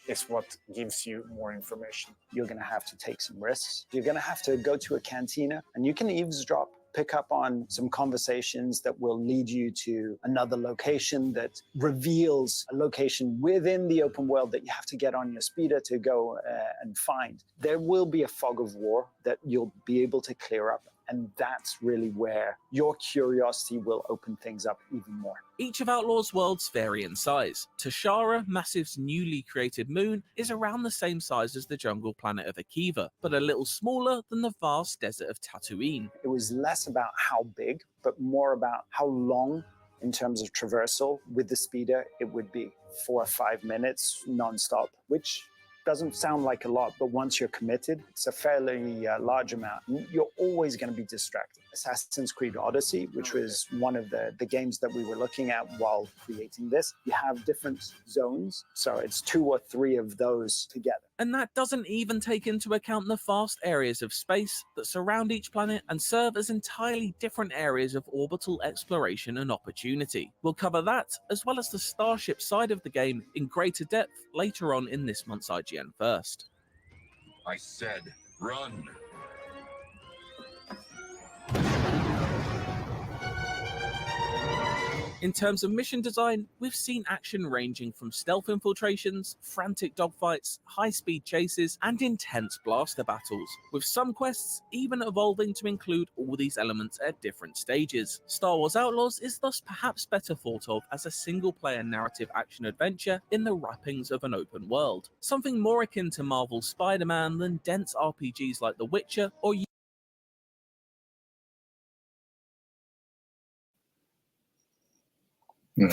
is what gives you more information. You're going to have to take some risks. You're going to have to go to a cantina, and you can eavesdrop, pick up on some conversations that will lead you to another location that reveals a location within the open world that you have to get on your speeder to go and find. There will be a fog of war that you'll be able to clear up, And that's really where your curiosity will open things up even more. Each of Outlaws' worlds vary in size. Tashara, Massive's newly created moon, is around the same size as the jungle planet of Akiva, but a little smaller than the vast desert of Tatooine. It was less about how big, but more about how long in terms of traversal with the speeder it would be. 4 or 5 minutes non-stop, which doesn't sound like a lot, but once you're committed, it's a fairly large amount. You're always going to be distracted. Assassin's Creed Odyssey, which was one of the games that we were looking at while creating this, you have different zones, so it's 2 or 3 of those together. And that doesn't even take into account the vast areas of space that surround each planet and serve as entirely different areas of orbital exploration and opportunity. We'll cover that, as well as the starship side of the game, in greater depth later on in this month's IGN First. I said, run. In terms of mission design, we've seen action ranging from stealth infiltrations, frantic dogfights, high-speed chases, and intense blaster battles, with some quests even evolving to include all these elements at different stages. Star Wars Outlaws is thus perhaps better thought of as a single-player narrative action-adventure in the wrappings of an open world, something more akin to Marvel's Spider-Man than dense RPGs like The Witcher or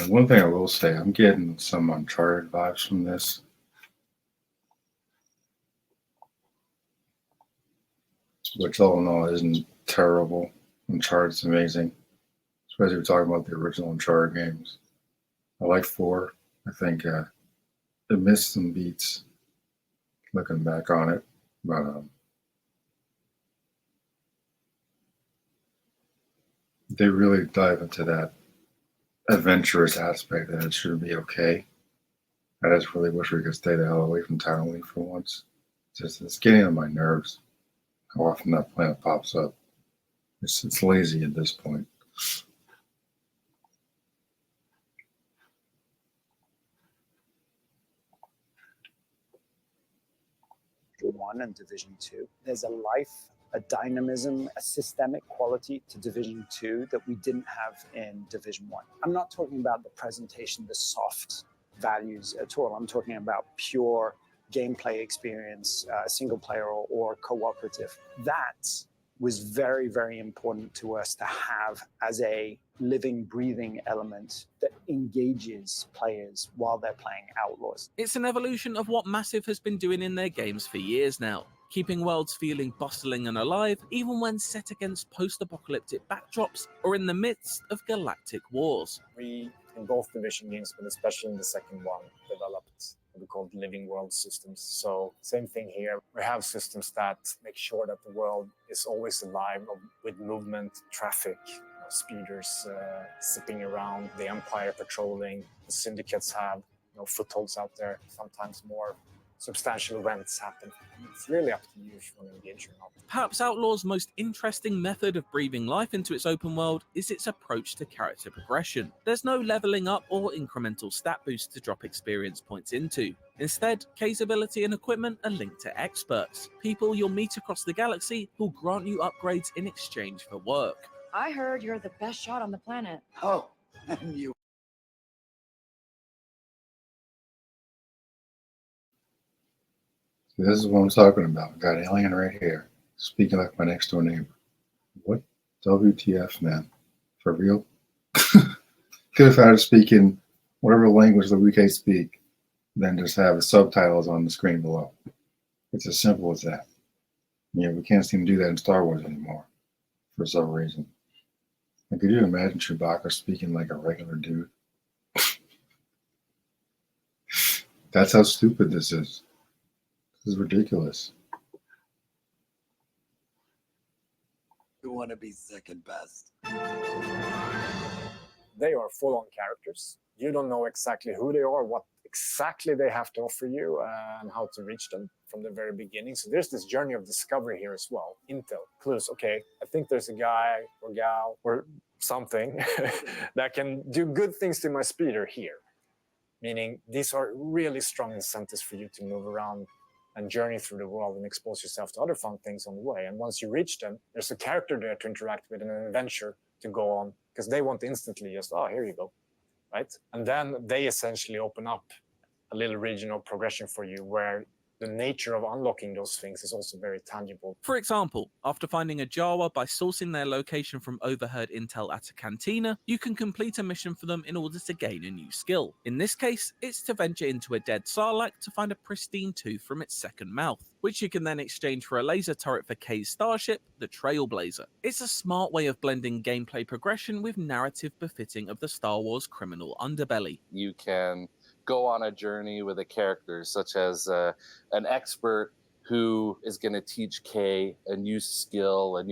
One thing I will say, I'm getting some Uncharted vibes from this. Which all in all isn't terrible. Uncharted's amazing. Especially if we're talking about the original Uncharted games. I like 4. I think it missed some beats looking back on it. But they really dive into that adventurous aspect and it should be okay. I just really wish we could stay the hell away from Tatooine for once. It's getting on my nerves how often that planet pops up. It's lazy at this point. Division 1 and Division 2. There's a life, a dynamism, a systemic quality to Division 2 that we didn't have in Division 1. I'm not talking about the presentation, the soft values at all. I'm talking about pure gameplay experience, single player or cooperative. That was very, very important to us to have as a living, breathing element that engages players while they're playing Outlaws. It's an evolution of what Massive has been doing in their games for years now, keeping worlds feeling bustling and alive even when set against post-apocalyptic backdrops or in the midst of galactic wars. We, in both Division games, but especially in the second one, developed what we call living world systems. So same thing here. We have systems that make sure that the world is always alive with movement, traffic, speeders zipping around, the Empire patrolling, the syndicates have footholds out there, sometimes more substantial events happen. It's really up to you if you want to engage or not. Perhaps Outlaws' most interesting method of breathing life into its open world is its approach to character progression. There's no leveling up or incremental stat boost to drop experience points into. Instead, Kay's ability and equipment are linked to experts, people you'll meet across the galaxy who'll grant you upgrades in exchange for work. I heard you're the best shot on the planet. Oh, and you. This is what I'm talking about. Got alien right here, speaking like my next door neighbor. What? WTF, man? For real? Could have had it speaking whatever language that we can speak, then just have the subtitles on the screen below. It's as simple as that. We can't seem to do that in Star Wars anymore, for some reason. And could you imagine Chewbacca speaking like a regular dude? That's how stupid this is. This is ridiculous. You want to be second best. They are full-on characters. You don't know exactly who they are, what exactly they have to offer you, and how to reach them from the very beginning. So there's this journey of discovery here as well. Intel, clues. Okay, I think there's a guy or gal or something that can do good things to my speeder here. Meaning these are really strong incentives for you to move around and journey through the world and expose yourself to other fun things on the way. And once you reach them, there's a character there to interact with and an adventure to go on, because they want instantly just, oh, here you go, right? And then they essentially open up a little regional progression for you where the nature of unlocking those things is also very tangible. For example, after finding a Jawa by sourcing their location from overheard intel at a cantina, you can complete a mission for them in order to gain a new skill. In this case, it's to venture into a dead Sarlacc to find a pristine tooth from its second mouth, which you can then exchange for a laser turret for Kay's starship, the Trailblazer. It's a smart way of blending gameplay progression with narrative befitting of the Star Wars criminal underbelly. You can go on a journey with a character such as an expert who is going to teach Kay a new skill,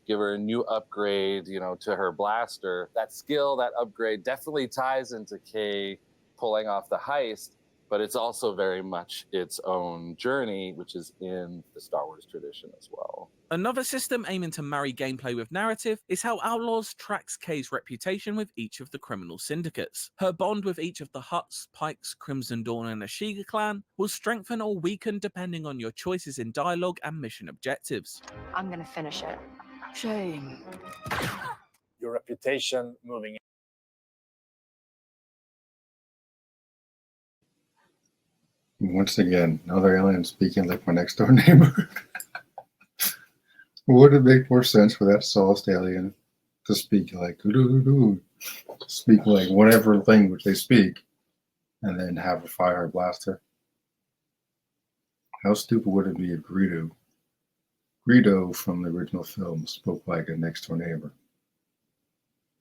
give her a new upgrade, to her blaster. That skill, that upgrade definitely ties into Kay pulling off the heist, but it's also very much its own journey, which is in the Star Wars tradition as well. Another system aiming to marry gameplay with narrative is how Outlaws tracks Kay's reputation with each of the criminal syndicates. Her bond with each of the Hutts, Pikes, Crimson Dawn and Ashiga clan will strengthen or weaken depending on your choices in dialogue and mission objectives. I'm gonna finish it. Shame. Your reputation moving. Once again, another alien speaking like my next door neighbor. Would it make more sense for that sauced alien to speak like speak like whatever language they speak, and then have a fire blaster? How stupid would it be if Greedo from the original film spoke like a next door neighbor?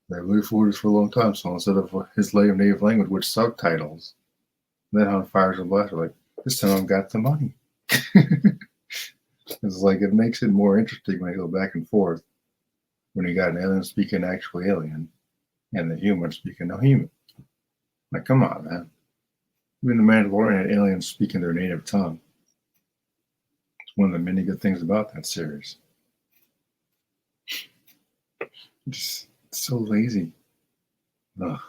They really fooled us for a long time, so instead of his native language with subtitles, then on fires and blaster, like, this time I've got the money. It's like, it makes it more interesting when you go back and forth when you got an alien speaking actual alien and the human speaking no human. Like, come on, man. Even the Mandalorian had aliens speaking their native tongue. It's one of the many good things about that series. Just so lazy. Ugh.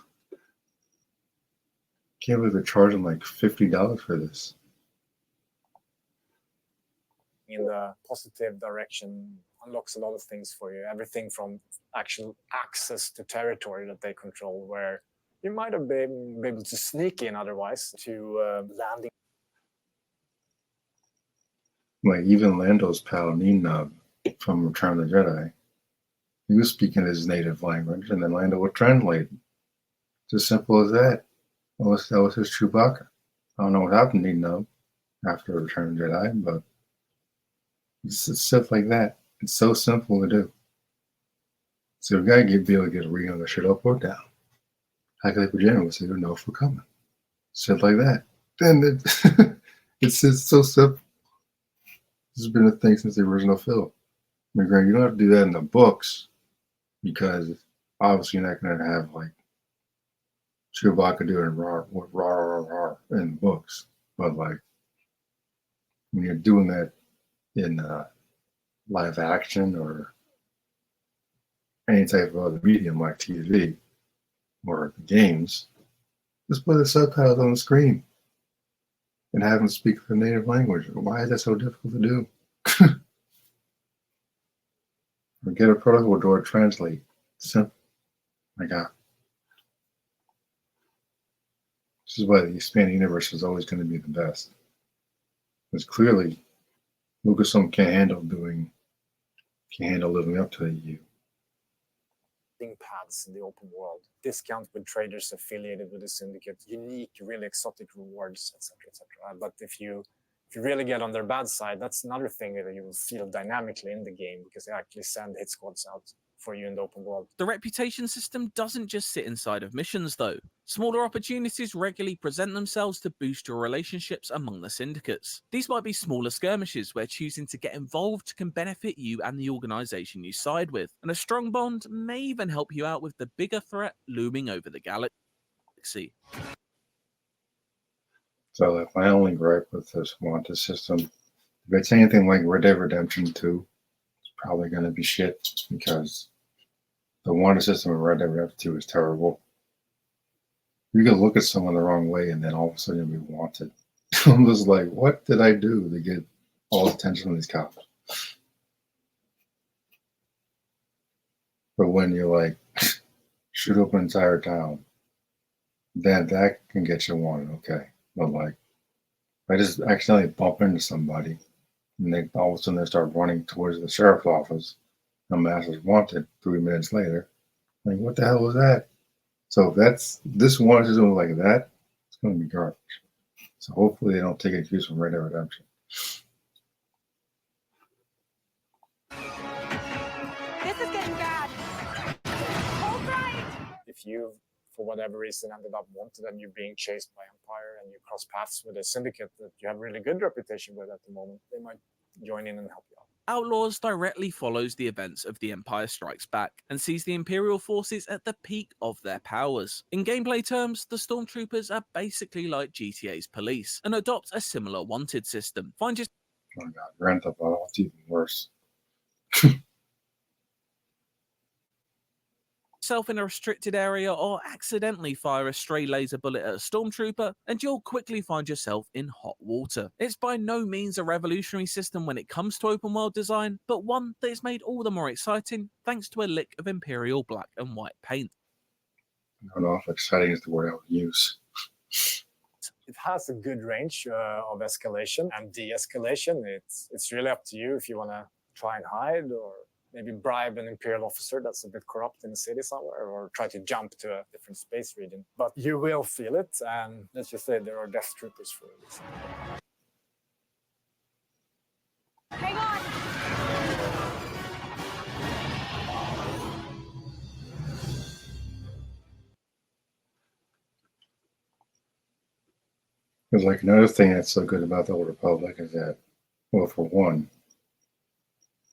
Can't believe they're charging like $50 for this. In the positive direction unlocks a lot of things for you. Everything from actual access to territory that they control, where you might have been able to sneak in otherwise, to landing. Like even Lando's pal Neenub from Return of the Jedi, he was speaking his native language, and then Lando would translate. It's as simple as that. That was his Chewbacca. I don't know what happened to Neenub after Return of the Jedi, but it's stuff like that. It's so simple to do. So we gotta be able to get reading the shit up or down. Like Virginia would say, no, if we're coming. Shit like that. Then it's so simple. This has been a thing since the original film. I mean, granted, you don't have to do that in the books because obviously you're not going to have like Chewbacca doing rah in the books. But like when you're doing that in live action or any type of other medium like TV or games, just put the subtitles on the screen and have them speak their native language. Why is that so difficult to do? Or get a protocol door translate. Simple. My God. This is why the expanded universe is always going to be the best. Because clearly, Lucasfilm can't handle living up to the EU. Paths in the open world, discount with traders affiliated with the syndicate, unique, really exotic rewards, etc., etc. But if you really get on their bad side, that's another thing that you will feel dynamically in the game, because they actually send hit squads out for you in the open world. The reputation system doesn't just sit inside of missions, though. Smaller opportunities regularly present themselves to boost your relationships among the syndicates. These might be smaller skirmishes where choosing to get involved can benefit you and the organization you side with, and a strong bond may even help you out with the bigger threat looming over the galaxy. So that's my only gripe with this Wanta system. If it's anything like Red Dead Redemption 2, it's probably going to be shit, because the Wanta system in Red Dead Redemption 2 is terrible. You can look at someone the wrong way and then all of a sudden you'll be wanted. I'm just like, what did I do to get all the attention on these cops? But when you're like, shoot up an entire town, then that can get you wanted, okay. But like, I just accidentally bump into somebody, and they all of a sudden they start running towards the sheriff's office. And Master's wanted 3 minutes later. Like, what the hell was that? So if that's this one is doing like that, it's going to be garbage. So hopefully they don't take a cue from Red Dead Redemption. This is getting bad. Hold right. If you, for whatever reason, ended up wanted and you're being chased by Empire and you cross paths with a syndicate that you have really good reputation with at the moment, they might join in and help you out. Outlaws directly follows the events of The Empire Strikes Back and sees the Imperial forces at the peak of their powers. In gameplay terms, the Stormtroopers are basically like GTA's police and adopt a similar wanted system. Find Oh god, Grand Theft Auto, it's even worse. yourself in a restricted area or accidentally fire a stray laser bullet at a stormtrooper, and you'll quickly find yourself in hot water. It's by no means a revolutionary system when it comes to open world design, but one that is made all the more exciting thanks to a lick of Imperial black and white paint. I don't know if exciting is the word I would use. It has a good range of escalation and de-escalation. It's really up to you if you want to try and hide or maybe bribe an Imperial officer that's a bit corrupt in the city somewhere, or try to jump to a different space region. But you will feel it, and let's just say there are death troopers for a reason. Hang on. Because like another thing that's so good about the Old Republic is that, well, for one,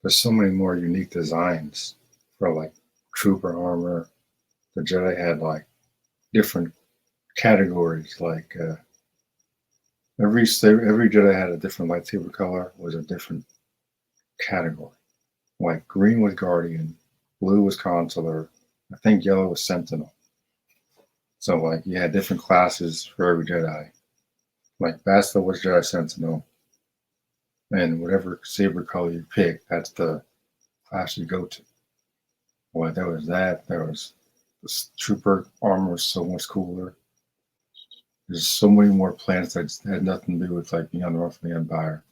there's so many more unique designs for like trooper armor. The Jedi had like different categories. Like every Jedi had a different lightsaber color, was a different category. Like green was Guardian, blue was Consular, I think yellow was Sentinel. So like you had different classes for every Jedi. Like Bastila was Jedi Sentinel, and whatever saber color you pick, that's the class you go to. Well, there was that. There was the trooper armor was so much cooler. There's so many more planets that had nothing to do with like being on the run from the Empire.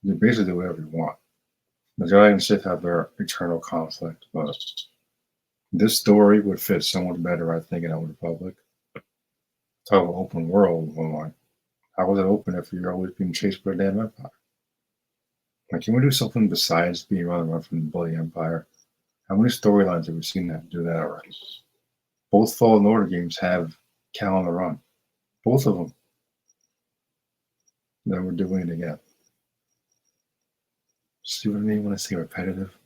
You basically do whatever you want. The Jedi and Sith have their eternal conflict, but this story would fit somewhat better, I think, in Old Republic. Talk about open world. Well, like, how was it open if you're always being chased by the damn Empire? Like, can we do something besides being on the run from the bloody Empire? How many storylines have we seen that do that already? Both Fallen Order games have Cal on the run. Both of them. Then we're doing it again. See what I mean when I say repetitive?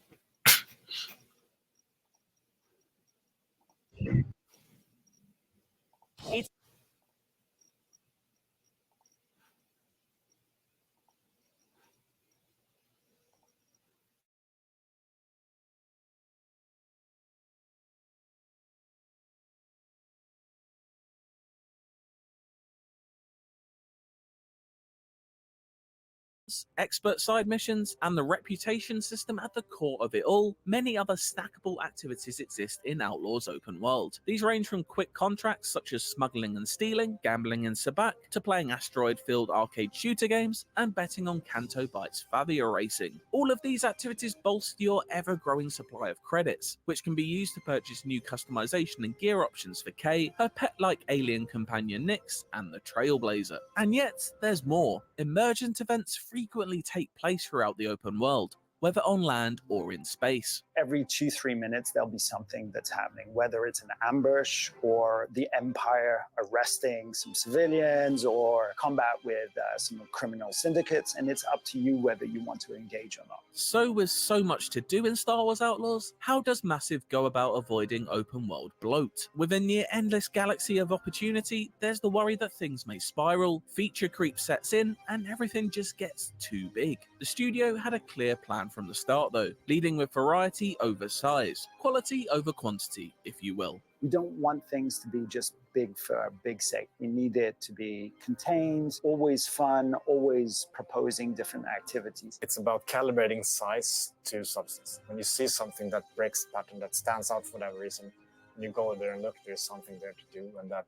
Expert side missions, and the reputation system at the core of it all, many other stackable activities exist in Outlaws open world. These range from quick contracts such as smuggling and stealing, gambling in Sabak, to playing asteroid-filled arcade shooter games, and betting on Canto Bite's Favia racing. All of these activities bolster your ever-growing supply of credits, which can be used to purchase new customization and gear options for Kay, her pet-like alien companion Nyx, and the Trailblazer. And yet, there's more. Emergent events frequently take place throughout the open world, whether on land or in space. Every 2-3 minutes, there'll be something that's happening, whether it's an ambush or the Empire arresting some civilians or combat with some criminal syndicates, and it's up to you whether you want to engage or not. So with so much to do in Star Wars Outlaws, how does Massive go about avoiding open world bloat? With a near endless galaxy of opportunity, there's the worry that things may spiral, feature creep sets in, and everything just gets too big. The studio had a clear plan plan from the start though, leading with variety over size, quality over quantity, if you will. We don't want things to be just big for big sake. We need it to be contained, always fun, always proposing different activities. It's about calibrating size to substance. When you see something that breaks the pattern, that stands out for whatever reason, and you go there and look, there's something there to do, and that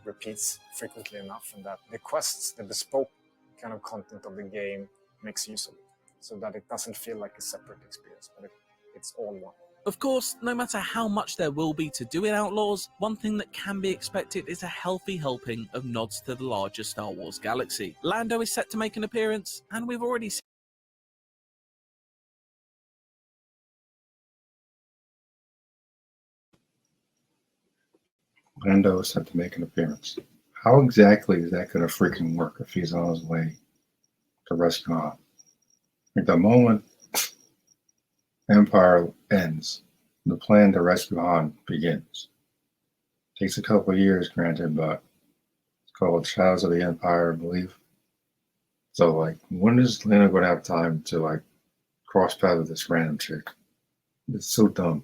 repeats frequently enough, and that the quests, the bespoke kind of content of the game makes use of it, so that it doesn't feel like a separate experience, but it's all one. Of course, no matter how much there will be to do in Outlaws, one thing that can be expected is a healthy helping of nods to the larger Star Wars galaxy. Lando is set to make an appearance, and we've already seen Lando is set to make an appearance. How exactly is that going to freaking work if he's on his way to rescue Han? At the moment Empire ends, the plan to rescue Han begins. Takes a couple of years, granted, but it's called Shadows of the Empire, I believe. So, like, when is Lando going to have time to, like, cross paths with this random chick? It's so dumb.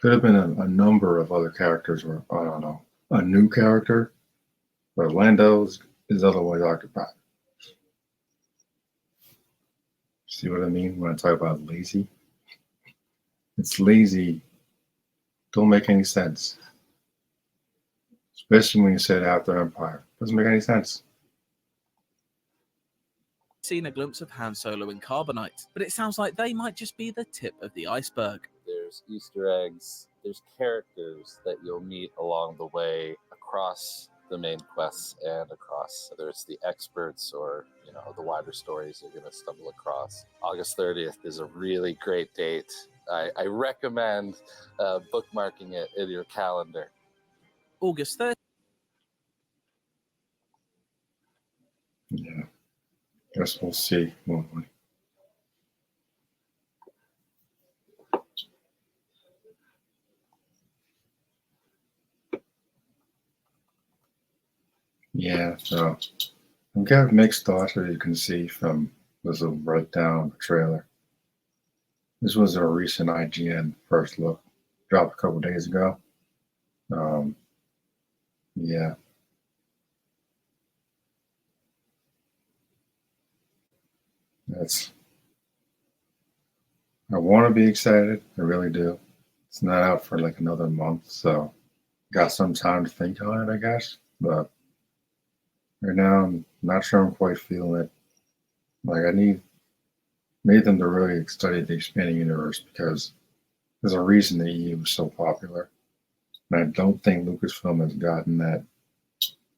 Could have been a number of other characters, or, I don't know, a new character, but Lando is otherwise occupied. See what I mean when I talk about lazy? It's lazy. Don't make any sense. Especially when you said after Empire. Doesn't make any sense. seen a glimpse of Han Solo and Carbonite, but it sounds like they might just be the tip of the iceberg. There's Easter eggs, there's characters that you'll meet along the way across the main quests and across, whether it's the experts or, you know, the wider stories you're going to stumble across. August 30th is a really great date. I recommend bookmarking it in your calendar. August 30th. Yeah. Guess we'll see, won't we? Yeah, so I've got mixed thoughts, as you can see from this little breakdown of the trailer. This was a recent IGN first look, dropped a couple days ago. Yeah. I want to be excited, I really do. It's not out for like another month, so got some time to think on it, I guess. But right now, I'm not sure I'm quite feeling it. Like, I need them to really study the expanding universe, because there's a reason the EU is so popular. And I don't think Lucasfilm has gotten that.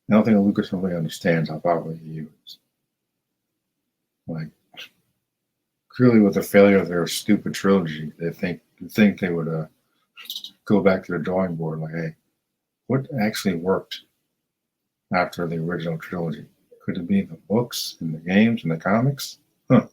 I don't think Lucasfilm really understands how popular the EU is. Like, clearly with the failure of their stupid trilogy, they think they would go back to the drawing board, like, hey, what actually worked after the original trilogy? Could it be the books and the games and the comics? Huh.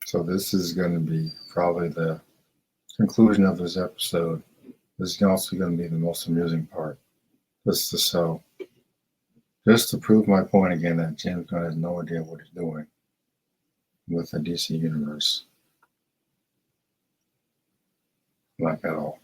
So this is going to be probably the conclusion of this episode. This is also going to be the most amusing part. Just to prove my point again that James Gunn has no idea what he's doing with the DC universe. Like at all.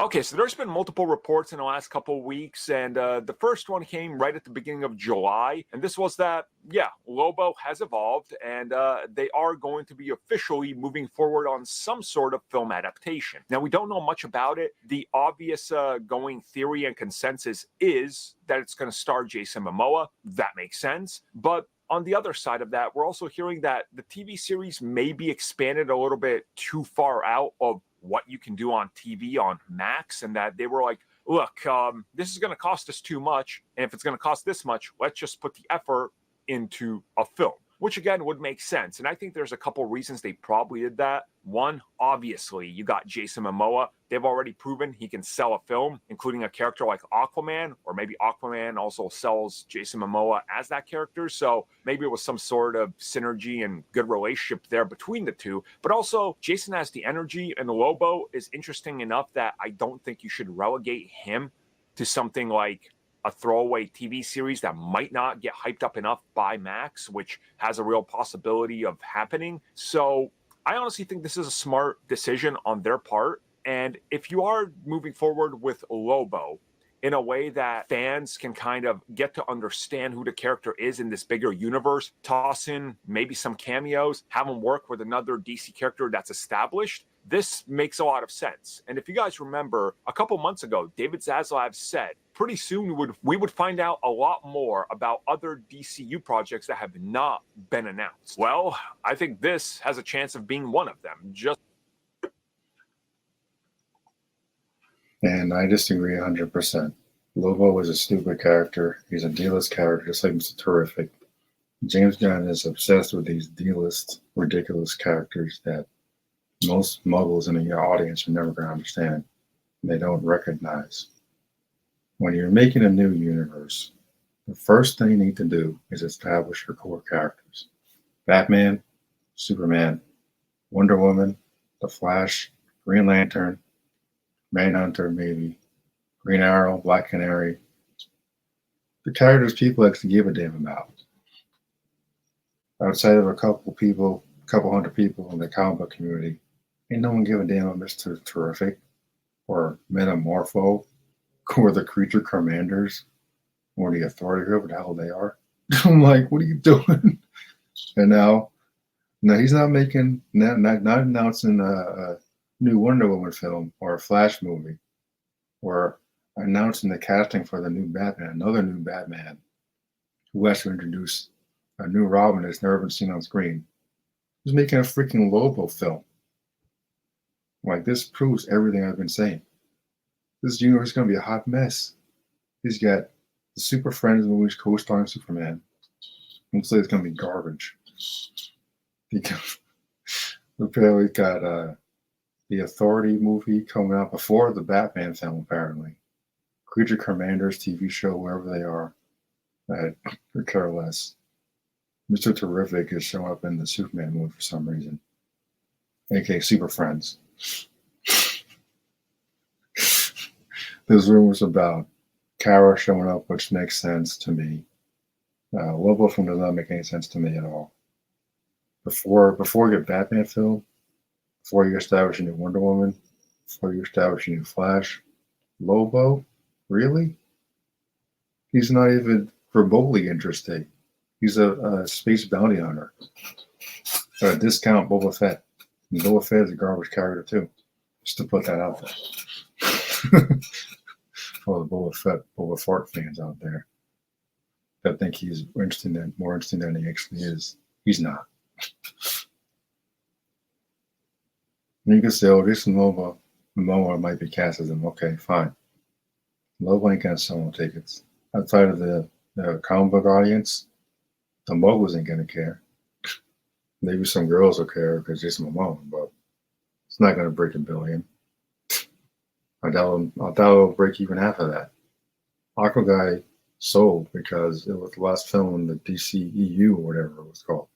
Okay, so there's been multiple reports in the last couple of weeks, and the first one came right at the beginning of July, and this was that, yeah, Lobo has evolved, and they are going to be officially moving forward on some sort of film adaptation. Now, we don't know much about it. The obvious going theory and consensus is that it's going to star Jason Momoa. That makes sense, but on the other side of that, we're also hearing that the TV series may be expanded a little bit too far out of what you can do on TV on Max, and that they were like look, this is going to cost us too much. And if it's going to cost this much, let's just put the effort into a film, which again would make sense. And I think there's a couple reasons they probably did that. One, obviously, you got Jason Momoa. They've already proven he can sell a film, including a character like Aquaman, or maybe Aquaman also sells Jason Momoa as that character. So maybe it was some sort of synergy and good relationship there between the two. But also, Jason has the energy, and Lobo is interesting enough that I don't think you should relegate him to something like a throwaway TV series that might not get hyped up enough by Max, which has a real possibility of happening. So I honestly think this is a smart decision on their part. And if you are moving forward with Lobo in a way that fans can kind of get to understand who the character is in this bigger universe, toss in maybe some cameos, have him work with another DC character that's established, this makes a lot of sense. And if you guys remember, a couple months ago, David Zaslav said pretty soon we would find out a lot more about other DCU projects that have not been announced. Well, I think this has a chance of being one of them. And I disagree 100%. Lobo is a stupid character. He's a D-list character, just like Mr. Terrific. James Gunn is obsessed with these D-list, ridiculous characters that most muggles in the audience are never going to understand. They don't recognize. When you're making a new universe, the first thing you need to do is establish your core characters. Batman, Superman, Wonder Woman, The Flash, Green Lantern, Manhunter, maybe, Green Arrow, Black Canary. The characters people actually give a damn about. Outside of a couple hundred people in the comic book community, ain't no one give a damn about Mr. Terrific or Metamorpho or the Creature Commanders or the Authority, whoever the hell they are. I'm like, what are you doing? And now he's not announcing a new Wonder Woman film or a Flash movie or announcing the casting for the new Batman, another new Batman who has to introduce a new Robin that's never been seen on screen. He's making a freaking Lobo film. Like, this proves everything I've been saying. This universe is going to be a hot mess. He's got the Super Friends movies co-starring Superman. Looks like it's going to be garbage. Apparently, got the Authority movie coming out before the Batman film, apparently. Creature Commanders TV show, wherever they are. I could care less. Mr. Terrific is showing up in the Superman movie for some reason. AKA Super Friends. There's rumors about Kara showing up, which makes sense to me. Lobo film does not make any sense to me at all. Before you get Batman film, before you establish a new Wonder Woman, before you establish a new Flash, Lobo? Really? He's not even remotely interesting. He's a space bounty hunter. At a discount Boba Fett. And Boba Fett is a garbage character too. Just to put that out there. For the Boba Fett fans out there that think he's more interesting than he actually is. He's not. And you can say, oh, Jason Momoa might be cast as him. Okay, fine. Lobo ain't gonna sell no tickets. Outside of the comic book audience, the moguls ain't gonna care. Maybe some girls will care because Jason Momoa, but it's not gonna break $1 billion. I doubt it'll break even half of that. Aquaguy sold because it was the last film in the DCEU or whatever it was called.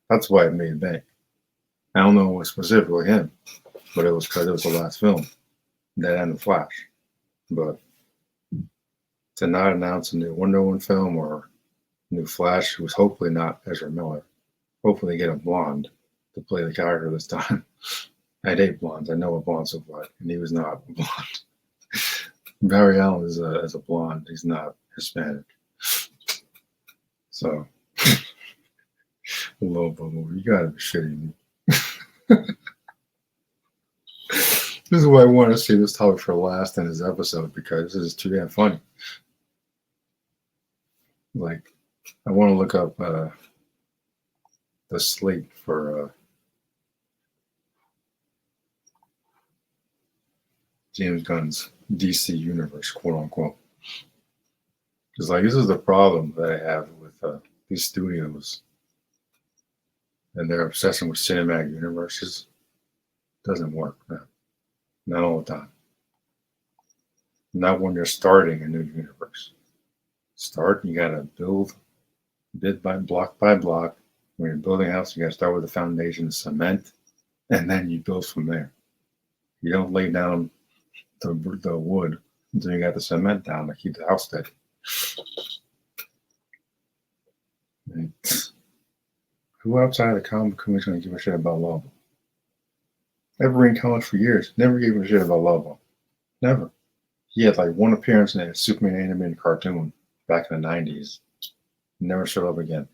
That's why it made bank. I don't know specifically him, but it was because it was the last film. That and the Flash. But to not announce a new Wonder Woman film or new Flash, who's hopefully not Ezra Miller. Hopefully get a blonde to play the character this time. I date blondes. I know what blondes look like, and he was not a blonde. Barry Allen is a blonde. He's not Hispanic. So, Lobo movie. You gotta be shitting me. This is why I want to save this topic for last in this episode, because this is too damn funny. Like, I want to look up the slate for James Gunn's DC universe, quote unquote. Because like this is the problem that I have with these studios and their obsession with cinematic universes. Doesn't work, man. Not all the time. Not when you're starting a new universe. You gotta build bit by block by block. When you're building a house, you gotta start with the foundation, cement, and then you build from there. You don't lay down the wood until you got the cement down to keep the house steady. Right. Who outside of the comic community gonna give a shit about Lobo? I've read comics for years. Never gave a shit about Lobo. Never. He had like one appearance in a Superman animated cartoon back in the 90s. Never showed up again.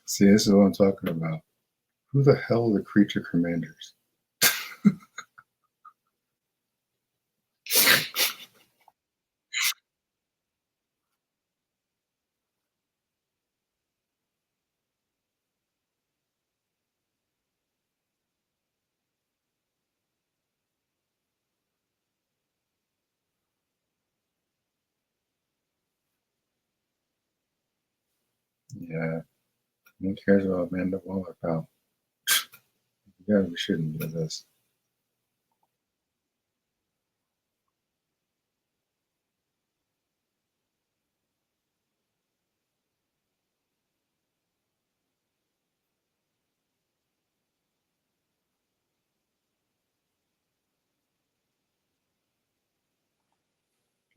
See, this is what I'm talking about. Who the hell are the creature commanders? Yeah, who cares about Amanda Waller, pal? You gotta be shitting me with this.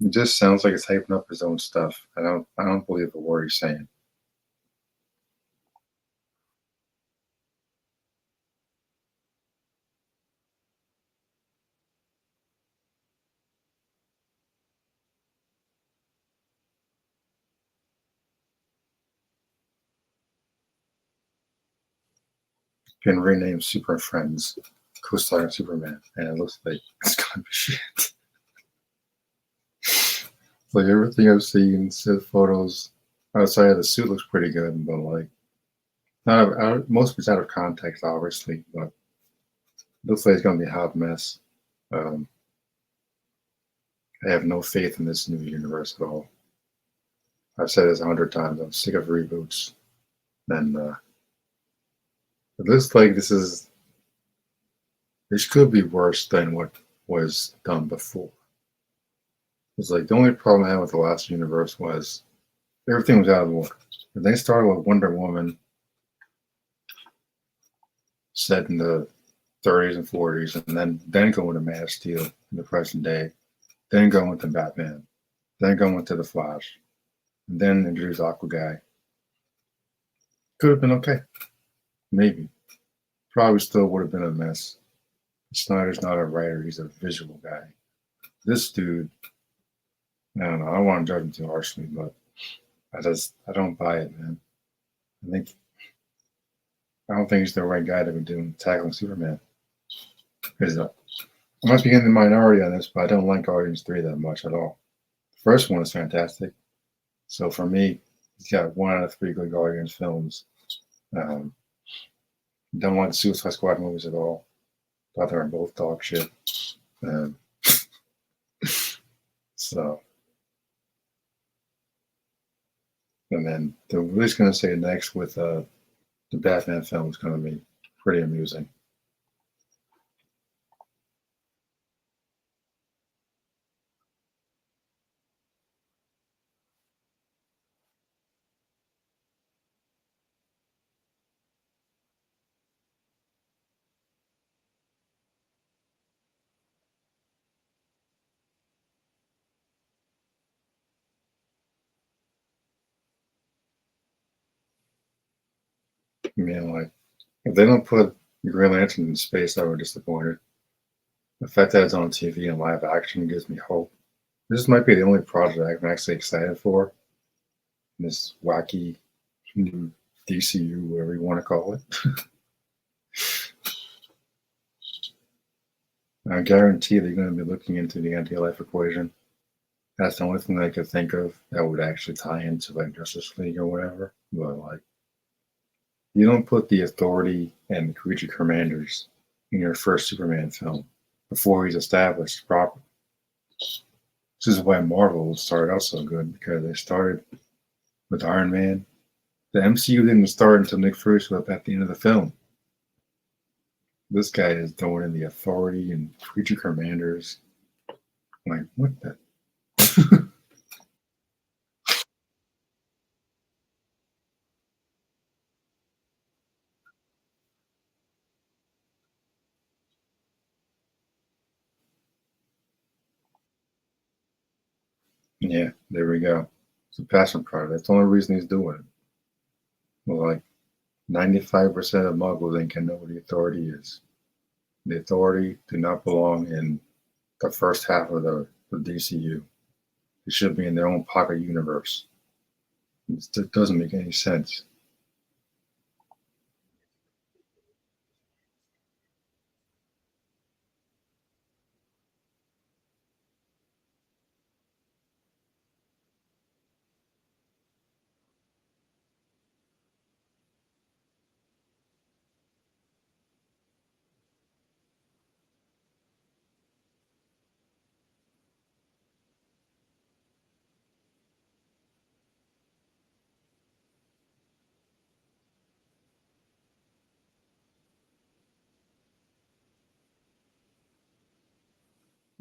It just sounds like it's hyping up his own stuff. I don't believe a word he's saying. Been renamed Super Friends, co-starring Superman, and it looks like it's gonna be shit. Like everything I've seen, said photos outside of the suit looks pretty good, but like most of it's out of context, obviously, but looks like it's gonna be a hot mess. I have no faith in this new universe at all. I've said this 100 times. I'm sick of reboots, and it looks like this could be worse than what was done before. It's like the only problem I had with the last universe was everything was out of order. When they started with Wonder Woman, set in the 30s and 40s, and then going to Man of Steel in the present day, then going to Batman, then going to the Flash, and then introduce Aquaguy. Could have been okay, maybe. Probably still would have been a mess. Snyder's not a writer; he's a visual guy. This dude, I don't know. I don't want to judge him too harshly, but I don't buy it, man. I don't think he's the right guy to be tackling Superman. Because I might be in the minority on this, but I don't like Guardians 3 that much at all. The first one is fantastic. So for me, he's got 1 out of 3 good Guardians films. Don't like the Suicide Squad movies at all. Thought they were both dog shit. So, and then the release going to say next with the Batman film is going to be pretty amusing. I mean, like, if they don't put Green Lantern in space, I would be disappointed. The fact that it's on TV and live action gives me hope. This might be the only project I'm actually excited for. This wacky new DCU, whatever you want to call it. I guarantee they're going to be looking into the anti-life equation. That's the only thing I could think of that would actually tie into like Justice League or whatever. But like, you don't put the Authority and the Creature Commanders in your first Superman film before he's established properly. This is why Marvel started out so good, because they started with Iron Man. The MCU didn't start until Nick Fury showed up at the end of the film. This guy is throwing in the Authority and Creature Commanders. I'm like, what the? Yeah, there we go. It's a passion project. That's the only reason he's doing it. Well, like 95% of muggles ain't gonna know what the Authority is. The Authority do not belong in the first half of the DCU. It should be in their own pocket universe. It doesn't make any sense.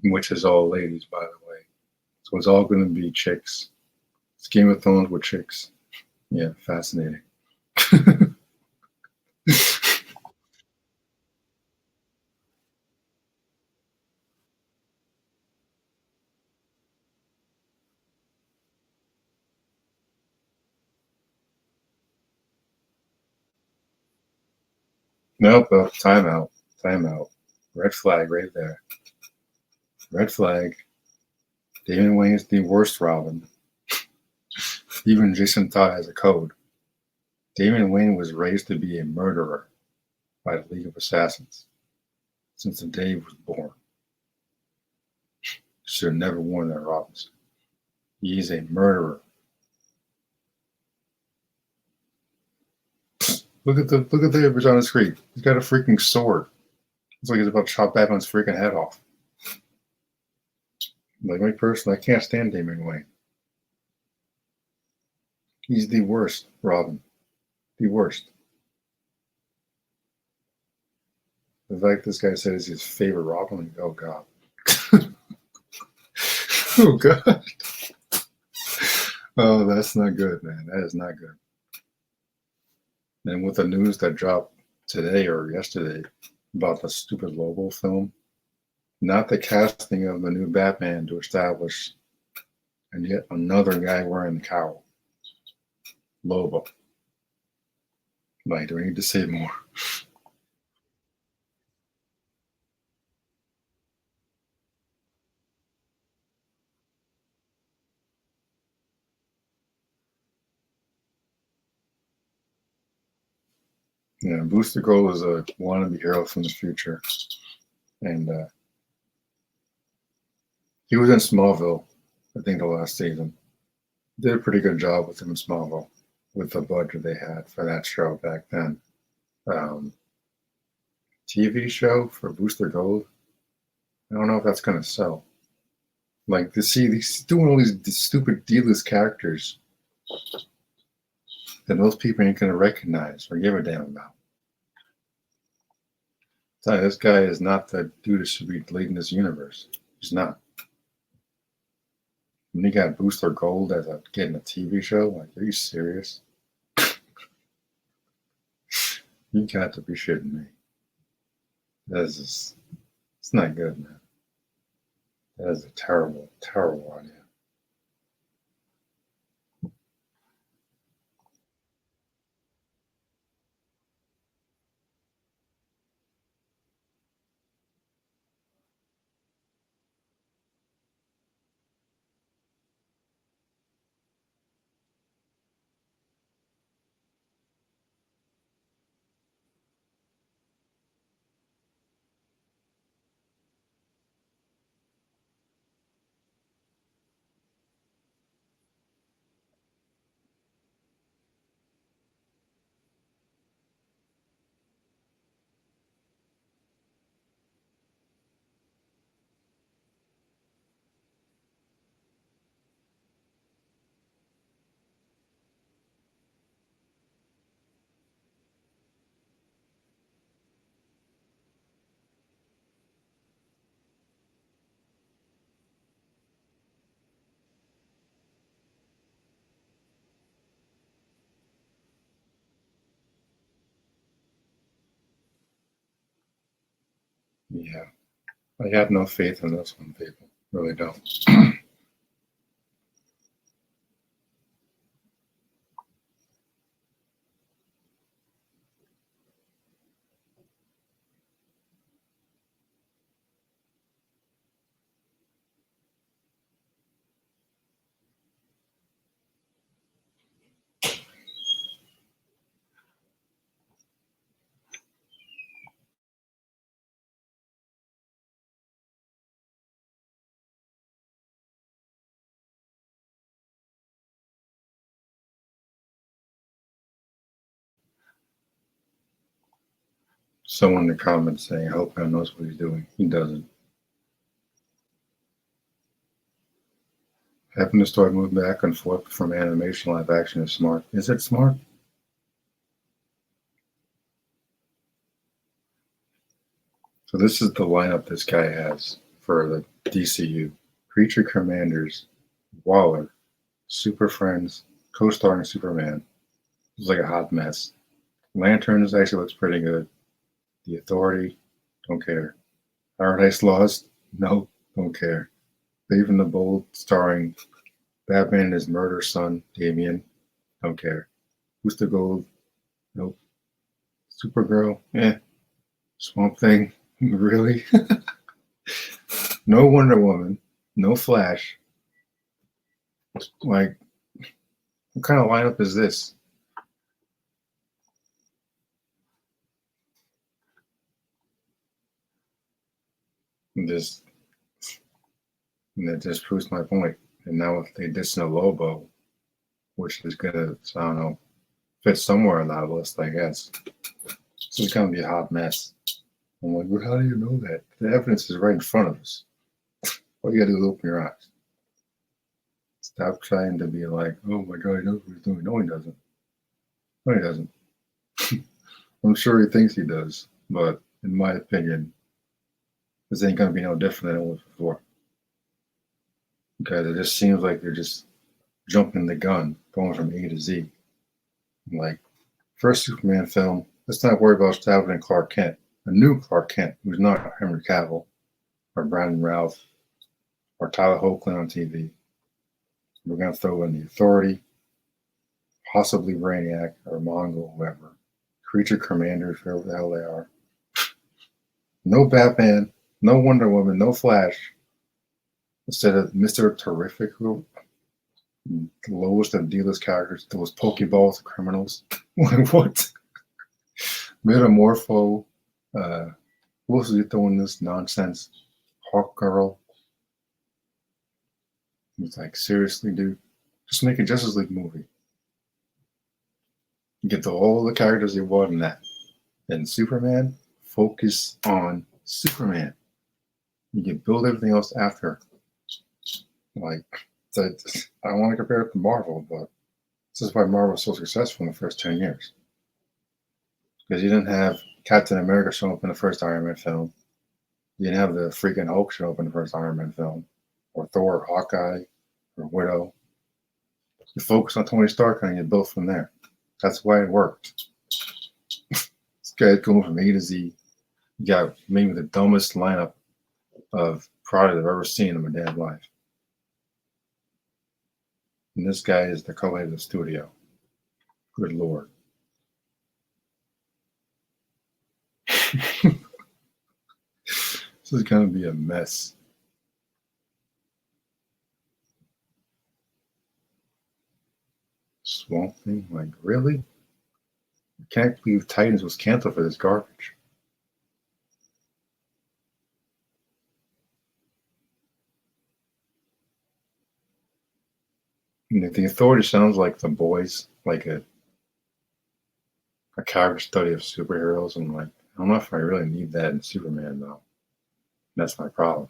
Which is all ladies, by the way. So it's all going to be chicks. It's Game of Thrones with chicks. Yeah, fascinating. Nope, timeout. Timeout. Red flag right there. Red flag. Damon Wayne is the worst Robin. Even Jason Todd has a code. Damon Wayne was raised to be a murderer. by the League of Assassins since the day he was born. Should have never worn that Robinson. He is a murderer. Look at the image on the screen. He's got a freaking sword. It's like he's about to chop Batman's freaking head off. Like me personally, I can't stand Damian Wayne. He's the worst Robin. The worst. The fact this guy said is his favorite Robin, like, oh god. Oh god. Oh, that's not good, man. That is not good. And with the news that dropped today or yesterday about the stupid Lobo film, not the casting of the new Batman to establish, and yet another guy wearing the cowl. Lobo. Like, do we need to say more? Yeah, Booster Gold is a wannabe hero from the future. And he was in Smallville, I think, the last season. Did a pretty good job with him in Smallville, with the budget they had for that show back then. TV show for Booster Gold, I don't know if that's going to sell. Like, to see these doing all these stupid D-list characters that most people ain't going to recognize or give a damn about. Tell you, this guy is not the dude that should be leading this universe. He's not. When you got Booster Gold as getting a TV show, like, are you serious? You got to be shitting me. That's just, it's not good, man. That is a terrible, terrible idea. Yeah. I have no faith in this one, people. Really don't. Someone in the comments saying, I hope God knows what he's doing. He doesn't. Having to start moving back and forth from animation live action is smart. Is it smart? So this is the lineup this guy has for the DCU. Creature Commanders, Waller, Super Friends, co-starring Superman. It's like a hot mess. Lanterns actually looks pretty good. The Authority, don't care. Paradise Lost, no, don't care. Brave and the Bold, starring Batman and his murder son, Damian, don't care. Booster Gold, nope. Supergirl, Swamp Thing, really? No Wonder Woman, no Flash. Like, what kind of lineup is this? Just and that just proves my point. And now if they diss no Lobo, which is gonna, I don't know, fit somewhere on that list, I guess. This is gonna be a hot mess. I'm like, well, how do you know that? The evidence is right in front of us. All you gotta do is open your eyes. Stop trying to be like, oh my God, he knows what he's doing. No, he doesn't. No, he doesn't. I'm sure he thinks he does, but in my opinion, this ain't gonna be no different than it was before. Because it just seems like they're just jumping the gun, going from A to Z. Like, first Superman film, let's not worry about establishing Clark Kent, a new Clark Kent, who's not Henry Cavill, or Brandon Routh, or Tyler Hoechlin on TV. We're going to throw in the Authority, possibly Brainiac, or Mongol, whoever. Creature Commanders, whoever the hell they are. No Batman, no Wonder Woman, no Flash. Instead of Mr. Terrific, who the lowest of D-list characters, those Pokeballs criminals. What? Metamorpho. Who else is he throwing this nonsense? Hawk Girl. It's like, seriously, dude? Just make a Justice League movie. Get all the characters you want in that. And Superman, focus on Superman. You can build everything else after. Like, I don't want to compare it to Marvel, but this is why Marvel was so successful in the first 10 years. Because you didn't have Captain America show up in the first Iron Man film. You didn't have the freaking Hulk show up in the first Iron Man film. Or Thor, or Hawkeye, or Widow. You focus on Tony Stark and you build from there. That's why it worked. This guy's going from A to Z. You got maybe the dumbest lineup of product I've ever seen in my damn life. And this guy is the co-head of the studio. Good Lord. This is going to be a mess. Swamp Thing? Like, really? I can't believe Titans was canceled for this garbage. And if the Authority sounds like The Boys, like a character study of superheroes, and like, I don't know if I really need that in Superman, though. That's my problem.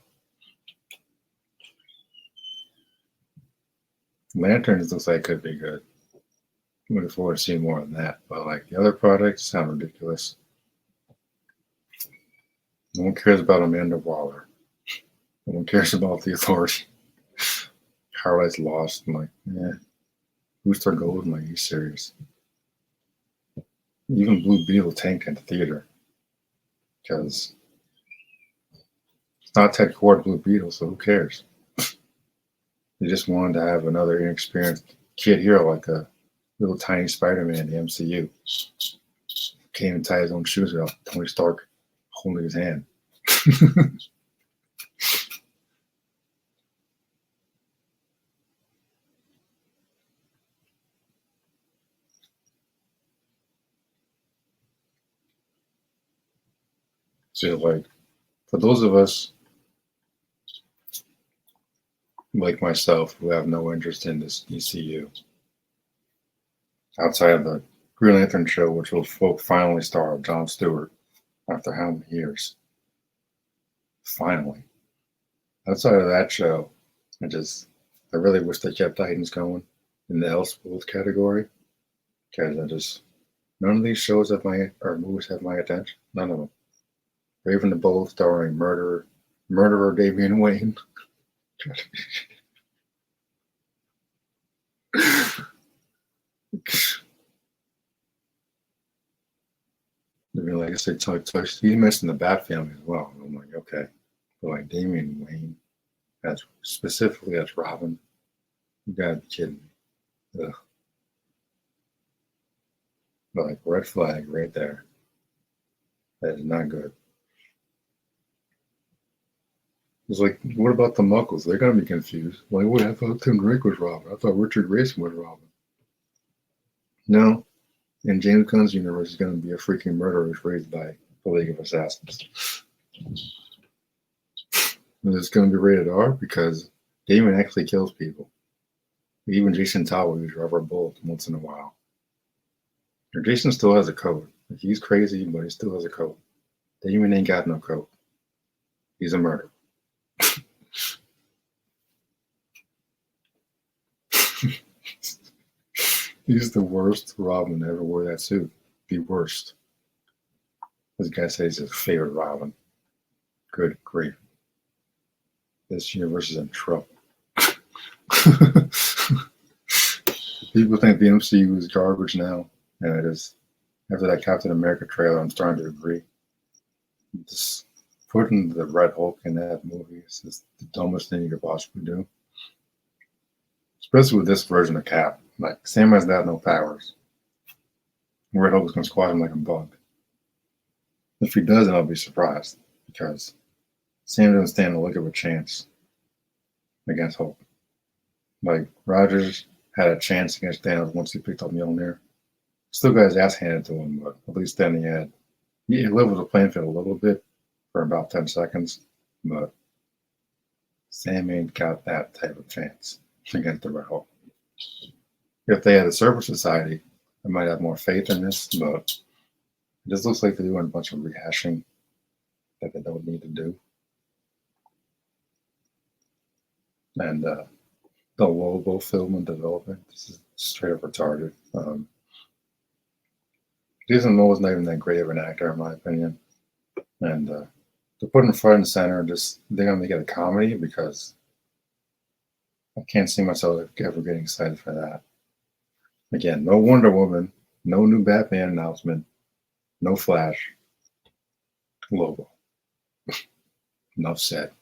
Lanterns looks like it could be good. I'm looking forward to seeing more of that. But like the other products sound ridiculous. No one cares about Amanda Waller. No one cares about the Authority. Paradise Lost. I'm like, Booster Gold. I'm like, you serious? Even Blue Beetle tanked in the theater. Because it's not Ted Cord Blue Beetle, so who cares? They just wanted to have another inexperienced kid hero like a little tiny Spider-Man in the MCU. Can't even tie his own shoes without Tony Stark holding his hand. So like, for those of us like myself who have no interest in this ECU, outside of the Green Lantern show, which will finally star Jon Stewart after how many years? Finally. Outside of that show, I really wish they kept Titans going in the Elseworlds category, because none of these shows or movies have my attention. None of them. Raven the Bold starring murderer Damian Wayne. I mean, like I said, he mentioned the Bat family as well. I'm like, okay. But like Damian Wayne, specifically as Robin, you gotta be kidding me. Ugh. But like, red flag right there. That is not good. It's like, what about the Muggles? They're gonna be confused. Like, what? I thought Tim Drake was Robin. I thought Richard Grayson was Robin. No. In James Gunn's universe, he's gonna be a freaking murderer who's raised by the League of Assassins. It's going to be rated R because Damon actually kills people. Even Jason Todd will use rubber bullets once in a while. And Jason still has a code. Like, he's crazy, but he still has a code. Damon ain't got no code. He's a murderer. He's the worst Robin to ever wear that suit. The worst. This guy says his favorite Robin. Good grief. This universe is in trouble. People think the MCU is garbage now, and it is. After that Captain America trailer, I'm starting to agree. Just putting the Red Hulk in that movie is just the dumbest thing you could possibly do. Especially with this version of Cap. Like, Sam has got no powers. Red Hulk is going to squash him like a bug. If he doesn't, I'll be surprised, because Sam doesn't stand a lick of a chance against Hulk. Like, Rogers had a chance against Thanos once he picked up Mjolnir. Still got his ass handed to him, but at least then he leveled the playing field a little bit for about 10 seconds, but Sam ain't got that type of chance against the Red Hulk. If they had a Server Society, I might have more faith in this, but it just looks like they're doing a bunch of rehashing that they don't need to do. And the Lobo film and development, this is straight up retarded. Jason Momoa is not even that great of an actor, in my opinion. And to put him front and center, they're going to make it a comedy, because I can't see myself ever getting excited for that. Again, no Wonder Woman, no new Batman announcement, no Flash, Lobo. Enough said.